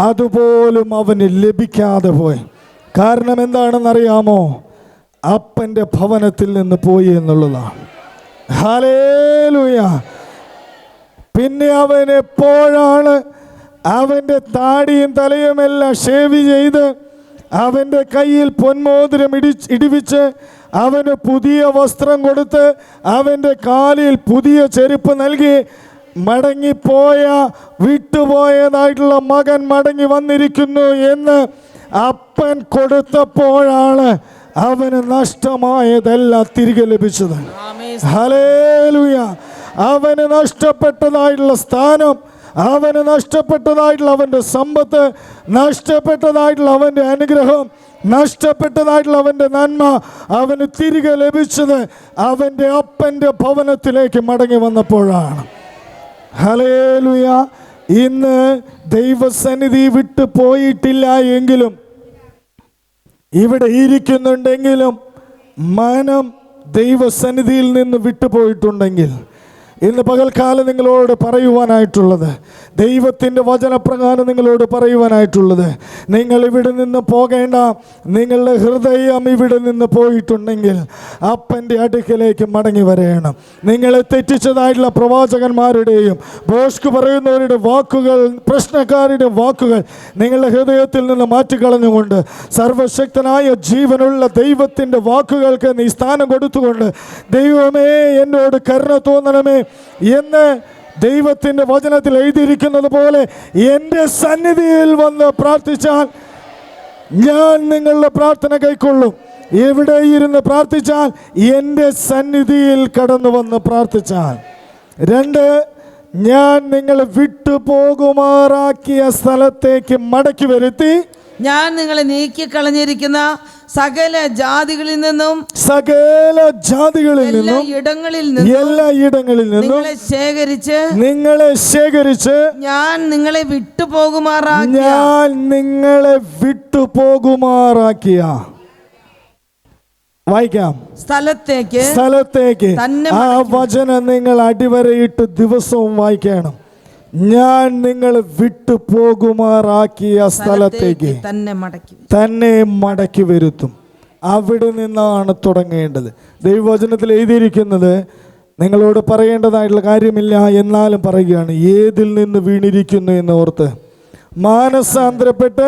അതുപോലും അവന് ലഭിക്കാതെ പോയി. കാരണം എന്താണെന്നറിയാമോ? അപ്പൻ്റെ ഭവനത്തിൽ നിന്ന് പോയി എന്നുള്ളതാണ്. ഹല്ലേലൂയ. പിന്നെ അവൻ എപ്പോഴാണ് അവൻ്റെ താടിയും തലയുമെല്ലാം ഷേവ് ചെയ്ത് അവൻ്റെ കയ്യിൽ പൊന്മോതിരം ഇടിവിച്ച് അവന് പുതിയ വസ്ത്രം കൊടുത്ത് അവൻ്റെ കാലിൽ പുതിയ ചെരുപ്പ് നൽകി മടങ്ങിപ്പോയ വിട്ടുപോയതായിട്ടുള്ള മകൻ മടങ്ങി വന്നിരിക്കുന്നു എന്ന് അപ്പൻ കൊടുത്തപ്പോഴാണ് അവന് നഷ്ടമായതെല്ലാം തിരികെ ലഭിച്ചത്. ഹല്ലേലൂയ. അവന് നഷ്ടപ്പെട്ടതായിട്ടുള്ള സ്ഥാനം, അവന് നഷ്ടപ്പെട്ടതായിട്ടുള്ള അവൻ്റെ സമ്പത്ത്, നഷ്ടപ്പെട്ടതായിട്ടുള്ള അവൻ്റെ അനുഗ്രഹം നഷ്ടപ്പെട്ടതായിട്ടുള്ള അവൻ്റെ നന്മ അവന് തിരികെ ലഭിച്ചത് അവൻ്റെ അപ്പൻ്റെ ഭവനത്തിലേക്ക് മടങ്ങി വന്നപ്പോഴാണ്. ഹല്ലേലൂയ. ഇന്ന് ദൈവസന്നിധി വിട്ടു പോയിട്ടില്ല എങ്കിലും, ഇവിടെ ഇരിക്കുന്നുണ്ടെങ്കിലും മനം ദൈവസന്നിധിയിൽ നിന്ന് വിട്ടുപോയിട്ടുണ്ടെങ്കിൽ, ഇന്ന് പകൽക്കാലം നിങ്ങളോട് പറയുവാനായിട്ടുള്ളത്, ദൈവത്തിൻ്റെ വചനപ്രകാരം നിങ്ങളോട് പറയുവാനായിട്ടുള്ളത്, നിങ്ങൾ ഇവിടെ നിന്ന് പോകേണ്ട. നിങ്ങളുടെ ഹൃദയം ഇവിടെ നിന്ന് പോയിട്ടുണ്ടെങ്കിൽ അപ്പൻ്റെ അടുക്കലേക്ക് മടങ്ങി വരേണം. നിങ്ങളെ തെറ്റിച്ചതായിട്ടുള്ള പ്രവാചകന്മാരുടെയും ബോഷ്ക്ക് പറയുന്നവരുടെ വാക്കുകൾ, പ്രശ്നക്കാരുടെ വാക്കുകൾ നിങ്ങളുടെ ഹൃദയത്തിൽ നിന്ന് മാറ്റിക്കളഞ്ഞുകൊണ്ട് സർവശക്തനായ ജീവനുള്ള ദൈവത്തിൻ്റെ വാക്കുകൾക്ക് നീ സ്ഥാനം കൊടുത്തുകൊണ്ട്, ദൈവമേ എന്നോട് കരുണ തോന്നണമേ എന്ന് ദൈവത്തിൻ്റെ വചനത്തിൽ എഴുതിയിരിക്കുന്നത് പോലെ എൻ്റെ സന്നിധിയിൽ വന്ന് പ്രാർത്ഥിച്ചാൽ ഞാൻ നിങ്ങളുടെ പ്രാർത്ഥന കൈക്കൊള്ളും. എവിടെ ഇരുന്ന് പ്രാർത്ഥിച്ചാൽ? എൻ്റെ സന്നിധിയിൽ കടന്നു വന്ന് പ്രാർത്ഥിച്ചാൽ. 2, ഞാൻ നിങ്ങളെ വിട്ടുപോകുമാറാക്കിയ സ്ഥലത്തേക്ക് മടക്കി വരുത്തി ഞാൻ നിങ്ങളെ നീക്കിക്കളഞ്ഞിരിക്കുന്ന സകല ജാതികളിൽ നിന്നും എല്ലാ ഇടങ്ങളിൽ നിന്നും നിങ്ങളെ ശേഖരിച്ച് ഞാൻ നിങ്ങളെ വിട്ടുപോകുമാറാക്കിയ വായിക്കാം, സ്ഥലത്തേക്ക്. ആ വചനം നിങ്ങൾ അടിവരയിട്ട് ദിവസവും വായിക്കണം. ഞാൻ നിങ്ങൾ വിട്ടുപോകുമാറാക്കിയ സ്ഥലത്തേക്ക് തന്നെ മടക്കി വരുത്തും. അവിടെ നിന്നാണ് തുടങ്ങേണ്ടത്. ദൈവവചനത്തിൽ എഴുതിയിരിക്കുന്നത് നിങ്ങളോട് പറയേണ്ടതായിട്ടുള്ള കാര്യമില്ല, എന്നാലും പറയുകയാണ്. ഏതിൽ നിന്ന് വീണിരിക്കുന്നു എന്ന് ഓർത്ത് മാനസാന്തരപ്പെട്ട്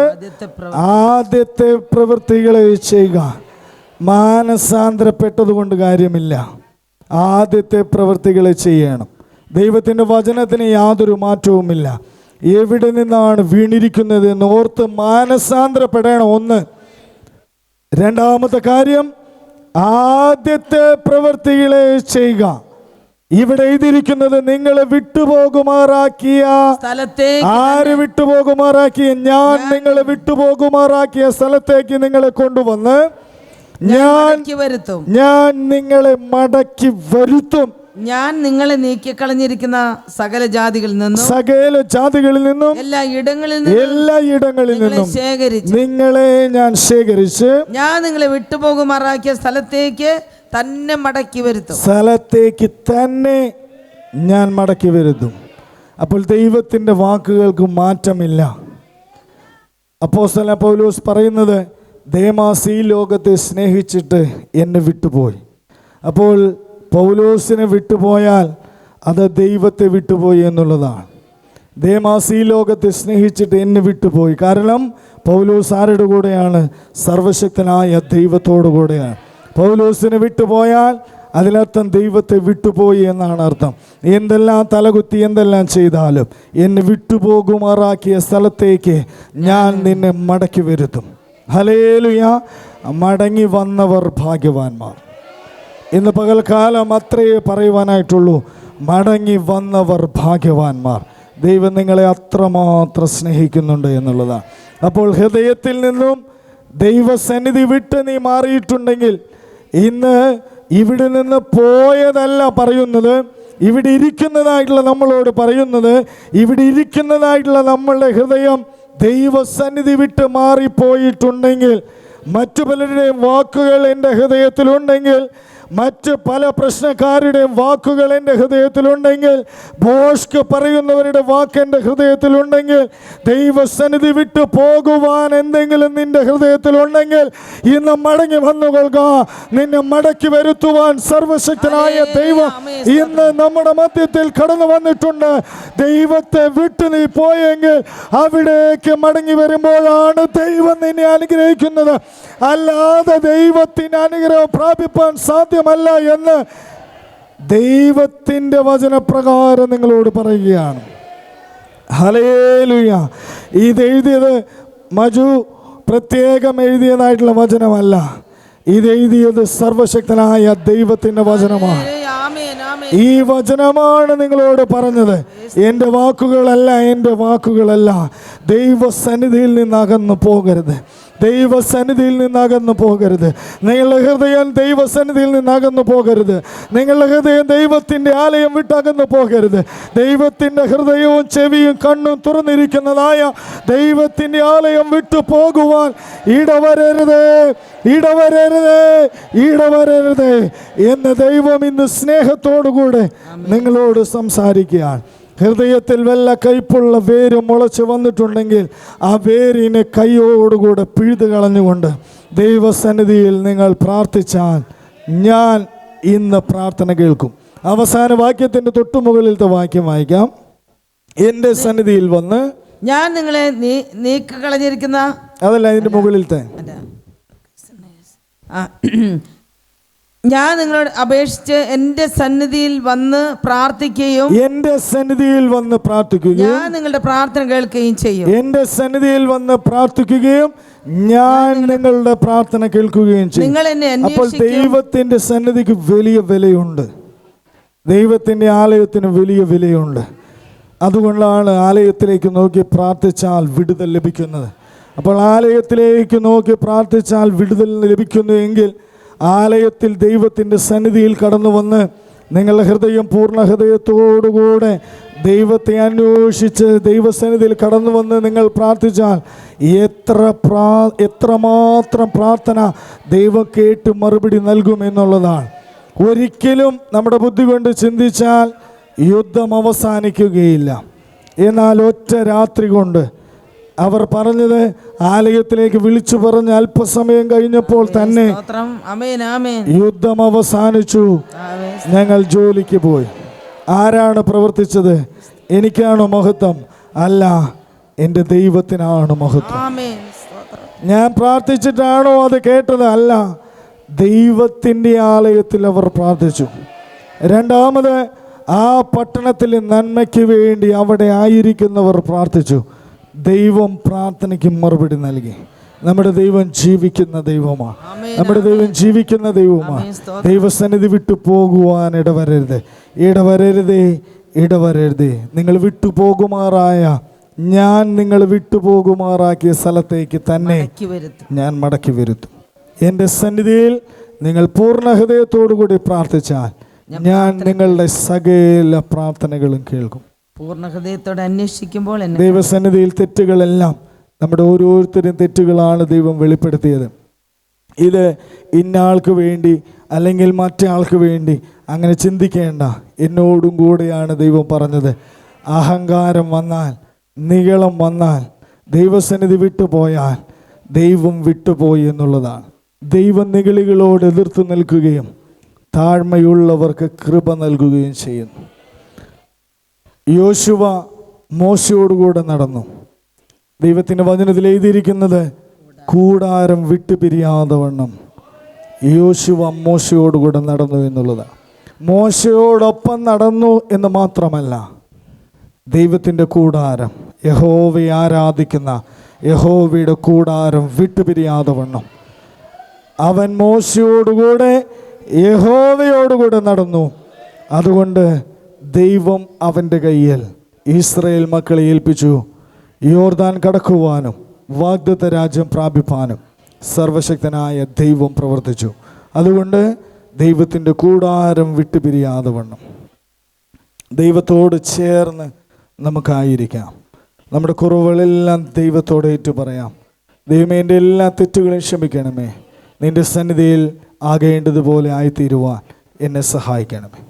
ആദ്യത്തെ പ്രവൃത്തികളെ ചെയ്യുക. മാനസാന്തരപ്പെട്ടത് കൊണ്ട് കാര്യമില്ല, ആദ്യത്തെ പ്രവൃത്തികളെ ചെയ്യണം. ദൈവത്തിൻ്റെ വചനത്തിന് യാതൊരു മാറ്റവുമില്ല. എവിടെ നിന്നാണ് വീണിരിക്കുന്നത് എന്ന് ഓർത്ത് മാനസാന്തരപ്പെടണം. 1. രണ്ടാമത്തെ കാര്യം, ആദ്യത്തെ പ്രവൃത്തികളെ ചെയ്യുക. ഇവിടെ എഴുതിയിരിക്കുന്നത് നിങ്ങളെ വിട്ടുപോകുമാറാക്കിയ ആര് വിട്ടുപോകുമാറാക്കിയ? ഞാൻ നിങ്ങളെ വിട്ടുപോകുമാറാക്കിയ സ്ഥലത്തേക്ക് നിങ്ങളെ കൊണ്ടുവന്ന് ഞാൻ നിങ്ങളെ മടക്കി വരുത്തും. ഞാൻ നിങ്ങളെ നീക്കിക്കളഞ്ഞിരിക്കുന്ന സകല ജാതികളിൽ നിന്നും എല്ലാ ഇടങ്ങളിൽ നിന്നും നിങ്ങളെ ഞാൻ ശേഖരിച്ച് ഞാൻ നിങ്ങളെ വിട്ടുപോകുമാറാക്കിയ സ്ഥലത്തേക്ക് തന്നെ മടക്കി വരുത്തും. സ്ഥലത്തേക്ക് തന്നെ ഞാൻ മടക്കി വരുത്തും. അപ്പോൾ ദൈവത്തിൻ്റെ വാക്കുകൾക്ക് മാറ്റമില്ല. അപ്പോസ്തലൻ പൗലോസ് പറയുന്നത്, ദേമാസ് ഈ ലോകത്തെ സ്നേഹിച്ചിട്ട് എന്നെ വിട്ടുപോയി. അപ്പോൾ പൗലോസിനെ വിട്ടുപോയാൽ അത് ദൈവത്തെ വിട്ടുപോയി എന്നുള്ളതാണ്. ദേമാസ് ഈ ലോകത്തെ സ്നേഹിച്ചിട്ട് എന്നെ വിട്ടുപോയി. കാരണം പൗലോസ് ആരുടെ കൂടെയാണ്? സർവശക്തനായ ദൈവത്തോടു കൂടെയാണ്. പൗലോസിനെ വിട്ടുപോയാൽ അതിനർത്ഥം ദൈവത്തെ വിട്ടുപോയി എന്നാണ് അർത്ഥം. എന്തെല്ലാം തലകുത്തി എന്തെല്ലാം ചെയ്താലും എന്നെ വിട്ടുപോകുമാറാക്കിയ സ്ഥലത്തേക്ക് ഞാൻ നിന്നെ മടക്കി വരുത്തും. ഹല്ലേലൂയ. മടങ്ങി വന്നവർ ഭാഗ്യവാന്മാർ. ഇന്ന് പകൽക്കാലം അത്രയേ പറയുവാനായിട്ടുള്ളൂ. മടങ്ങി വന്നവർ ഭാഗ്യവാന്മാർ. ദൈവം നിങ്ങളെ അത്രമാത്രം സ്നേഹിക്കുന്നുണ്ട് എന്നുള്ളതാണ്. അപ്പോൾ ഹൃദയത്തിൽ നിന്നും ദൈവസന്നിധി വിട്ട് നീ മാറിയിട്ടുണ്ടെങ്കിൽ, ഇന്ന് ഇവിടെ നിന്ന് പോയതല്ല പറയുന്നത്, ഇവിടെ ഇരിക്കുന്നതായിട്ടുള്ള നമ്മളോട് പറയുന്നത്, ഇവിടെ ഇരിക്കുന്നതായിട്ടുള്ള നമ്മളുടെ ഹൃദയം ദൈവസന്നിധി വിട്ട് മാറിപ്പോയിട്ടുണ്ടെങ്കിൽ, മറ്റു പലരുടെയും വാക്കുകൾ എൻ്റെ ഹൃദയത്തിലുണ്ടെങ്കിൽ, മറ്റ് പല പ്രശ്നക്കാരുടെയും വാക്കുകൾ എൻ്റെ ഹൃദയത്തിലുണ്ടെങ്കിൽ, ബോഷ്ക്ക് പറയുന്നവരുടെ വാക്ക് എൻ്റെ ഹൃദയത്തിലുണ്ടെങ്കിൽ, ദൈവസന്നിധി വിട്ടു പോകുവാൻ എന്തെങ്കിലും നിൻ്റെ ഹൃദയത്തിലുണ്ടെങ്കിൽ ഇന്ന് മടങ്ങി വന്നുകൊള്ളുക. നിന്നെ മടക്കി വരുത്തുവാൻ സർവശക്തനായ ദൈവം ഇന്ന് നമ്മുടെ മധ്യത്തിൽ കടന്നു വന്നിട്ടുണ്ട്. ദൈവത്തെ വിട്ടു നീ പോയെങ്കിൽ അവിടേക്ക് മടങ്ങി വരുമ്പോഴാണ് ദൈവം നിന്നെ അനുഗ്രഹിക്കുന്നത്. അല്ലാതെ ദൈവത്തിന് അനുഗ്രഹം പ്രാപിപ്പാൻ സാധ്യമല്ല എന്ന് ദൈവത്തിൻ്റെ വചനപ്രകാരം നിങ്ങളോട് പറയുകയാണ്. ഹല്ലേലൂയ. ഇത് എഴുതിയത് മജു പ്രത്യേകം എഴുതിയതായിട്ടുള്ള വചനമല്ല. ഇത് എഴുതിയത് സർവശക്തനായ ദൈവത്തിൻ്റെ വചനമാണ്. ഈ വചനമാണ് നിങ്ങളോട് പറഞ്ഞത്. എൻ്റെ വാക്കുകളല്ല, എൻ്റെ വാക്കുകളല്ല. ദൈവസന്നിധിയിൽ നിന്ന് അകന്നു പോകരുത്. ദൈവസന്നിധിയിൽ നിന്ന് അകന്നു പോകരുത്. നിങ്ങളുടെ ഹൃദയം ദൈവസന്നിധിയിൽ നിന്ന് അകന്നു പോകരുത്. നിങ്ങളുടെ ഹൃദയം ദൈവത്തിൻ്റെ ആലയം വിട്ടകന്നു പോകരുത്. ദൈവത്തിൻ്റെ ഹൃദയവും ചെവിയും കണ്ണും തുറന്നിരിക്കുന്നതായ ദൈവത്തിൻ്റെ ആലയം വിട്ടു പോകുവാൻ ഇടവരരുത്, ഇടവരരുത്, ഇടവരരുത് എന്ന് ദൈവം ഇന്ന് സ്നേഹത്തോടുകൂടെ നിങ്ങളോട് സംസാരിക്കുകയാണ്. ഹൃദയത്തിൽ വല്ല കയ്പുള്ള വേര് മുളച്ച് വന്നിട്ടുണ്ടെങ്കിൽ ആ വേരിനെ കൈയോടുകൂടെ പിഴുതു കളഞ്ഞുകൊണ്ട് ദൈവസന്നിധിയിൽ നിങ്ങൾ പ്രാർത്ഥിച്ചാൽ ഞാൻ ഇന്ന് പ്രാർത്ഥന കേൾക്കും. അവസാന വാക്യത്തിൻ്റെ തൊട്ടുമുകളിലത്തെ വാക്യം വായിക്കാം. എൻ്റെ സന്നിധിയിൽ വന്ന് ഞാൻ നിങ്ങളെ നീക്കിക്കളഞ്ഞിരിക്കുന്ന, അതല്ല അതിൻ്റെ മുകളിലത്തെ, ഞാൻ നിങ്ങളോട് അപേക്ഷിച്ച് എൻ്റെ സന്നിധിയിൽ വന്ന് പ്രാർത്ഥിക്കുകയും എൻ്റെ സന്നിധിയിൽ വന്ന് പ്രാർത്ഥിക്കുകയും ഞാൻ നിങ്ങളുടെ പ്രാർത്ഥന കേൾക്കുകയും ചെയ്യും. എൻ്റെ സന്നിധിയിൽ വന്ന് പ്രാർത്ഥിക്കുകയും ഞാൻ നിങ്ങളുടെ പ്രാർത്ഥന കേൾക്കുകയും ചെയ്യും. നിങ്ങൾ എന്നെ അപ്പോൾ ദൈവത്തിൻ്റെ സന്നിധിക്ക് വലിയ വിലയുണ്ട്. ദൈവത്തിൻ്റെ ആലയത്തിന് വലിയ വിലയുണ്ട്. അതുകൊണ്ടാണ് ആലയത്തിലേക്ക് നോക്കി പ്രാർത്ഥിച്ചാൽ വിടുതൽ ലഭിക്കുന്നത്. അപ്പോൾ ആലയത്തിലേക്ക് നോക്കി പ്രാർത്ഥിച്ചാൽ വിടുതൽ ലഭിക്കുന്നു എങ്കിൽ ആലയത്തിൽ ദൈവത്തിൻ്റെ സന്നിധിയിൽ കടന്നു വന്ന് നിങ്ങളുടെ ഹൃദയം പൂർണ്ണ ഹൃദയത്തോടുകൂടെ ദൈവത്തെ അന്വേഷിച്ച് ദൈവസന്നിധിയിൽ കടന്നു വന്ന് നിങ്ങൾ പ്രാർത്ഥിച്ചാൽ എത്രമാത്രം പ്രാർത്ഥന ദൈവം കേട്ട് മറുപടി നൽകുമെന്നുള്ളതാണ്. ഒരിക്കലും നമ്മുടെ ബുദ്ധി കൊണ്ട് ചിന്തിച്ചാൽ യുദ്ധം അവസാനിക്കുകയില്ല. എന്നാൽ ഒറ്റ രാത്രി കൊണ്ട് അവർ പറഞ്ഞത് ആലയത്തിലേക്ക് വിളിച്ചു പറഞ്ഞ് അല്പസമയം കഴിഞ്ഞപ്പോൾ തന്നെ യുദ്ധം അവസാനിച്ചു, ഞങ്ങൾ ജോലിക്ക് പോയി. ആരാണ് പ്രവർത്തിച്ചത്? എനിക്കാണോ മഹത്വം? അല്ല, എൻ്റെ ദൈവത്തിനാണ് മഹത്വം. ഞാൻ പ്രാർത്ഥിച്ചിട്ടാണോ അത് കേട്ടത്? അല്ല, ദൈവത്തിൻ്റെ ആലയത്തിൽ അവർ പ്രാർത്ഥിച്ചു. രണ്ടാമത് ആ പട്ടണത്തിൽ നന്മയ്ക്ക് വേണ്ടി അവിടെ ആയിരിക്കുന്നവർ പ്രാർത്ഥിച്ചു. ദൈവം പ്രാർത്ഥനയ്ക്ക് മറുപടി നൽകി. നമ്മുടെ ദൈവം ജീവിക്കുന്ന ദൈവമാണ്. നമ്മുടെ ദൈവം ജീവിക്കുന്ന ദൈവമാണ്. ദൈവസന്നിധി വിട്ടു പോകുവാൻ ഇടവരരുത്, ഇടവരരുതേ, ഇടവരരുതേ. നിങ്ങൾ വിട്ടുപോകുമാറായ ഞാൻ നിങ്ങൾ വിട്ടുപോകുമാറാക്കിയ സ്ഥലത്തേക്ക് തന്നെ ഞാൻ മടക്കി വരുത്തും. എൻ്റെ സന്നിധിയിൽ നിങ്ങൾ പൂർണ്ണ ഹൃദയത്തോടു കൂടി പ്രാർത്ഥിച്ചാൽ ഞാൻ നിങ്ങളുടെ സകല പ്രാർത്ഥനകളും കേൾക്കും. പൂർണ്ണ ഹൃദയത്തോടെ അന്വേഷിക്കുമ്പോൾ ദൈവസന്നിധിയിൽ തെറ്റുകളെല്ലാം നമ്മുടെ ഓരോരുത്തരും തെറ്റുകളാണ് ദൈവം വെളിപ്പെടുത്തിയത്. ഇത് ഇന്ന ആൾക്ക് വേണ്ടി അല്ലെങ്കിൽ മറ്റേ ആൾക്ക് വേണ്ടി അങ്ങനെ ചിന്തിക്കേണ്ട. എന്നോടും കൂടെയാണ് ദൈവം പറഞ്ഞത്. അഹങ്കാരം വന്നാൽ, നിഗളം വന്നാൽ, ദൈവസന്നിധി വിട്ടുപോയാൽ ദൈവം വിട്ടുപോയി എന്നുള്ളതാണ്. ദൈവം നിഗളികളോട് എതിർത്ത് നിൽക്കുകയും താഴ്മയുള്ളവർക്ക് കൃപ നൽകുകയും ചെയ്യുന്നു. യോശുവ മോശയോടുകൂടെ നടന്നു. ദൈവത്തിൻ്റെ വചനത്തിൽ എഴുതിയിരിക്കുന്നത് കൂടാരം വിട്ടുപിരിയാതെ വണ്ണം യോശുവ മോശയോടുകൂടെ നടന്നു എന്നുള്ളതാണ്. മോശയോടൊപ്പം നടന്നു എന്ന് മാത്രമല്ല, ദൈവത്തിൻ്റെ കൂടാരം, യഹോവയെ ആരാധിക്കുന്ന യഹോവയുടെ കൂടാരം വിട്ടുപിരിയാതെ വണ്ണം അവൻ മോശയോടുകൂടെ യഹോവയോടുകൂടെ നടന്നു. അതുകൊണ്ട് ദൈവം അവൻ്റെ കയ്യിൽ ഇസ്രായേൽ മക്കളെ ഏൽപ്പിച്ചു. യോർദാൻ കടക്കുവാനും വാഗ്ദത്ത രാജ്യം പ്രാപിപ്പാനും സർവശക്തനായ ദൈവം പ്രവർത്തിച്ചു. അതുകൊണ്ട് ദൈവത്തിൻ്റെ കൂടാരം വിട്ടുപിരിയാതെ വണ്ണം ദൈവത്തോട് ചേർന്ന് നമുക്കായിരിക്കാം. നമ്മുടെ കുറവുകളെല്ലാം ദൈവത്തോട് ഏറ്റു പറയാം. ദൈവമേ, എൻ്റെ എല്ലാ തെറ്റുകളും ക്ഷമിക്കണമേ. നിൻ്റെ സന്നിധിയിൽ ആകേണ്ടതുപോലെ ആയിത്തീരുവാൻ എന്നെ സഹായിക്കണമേ.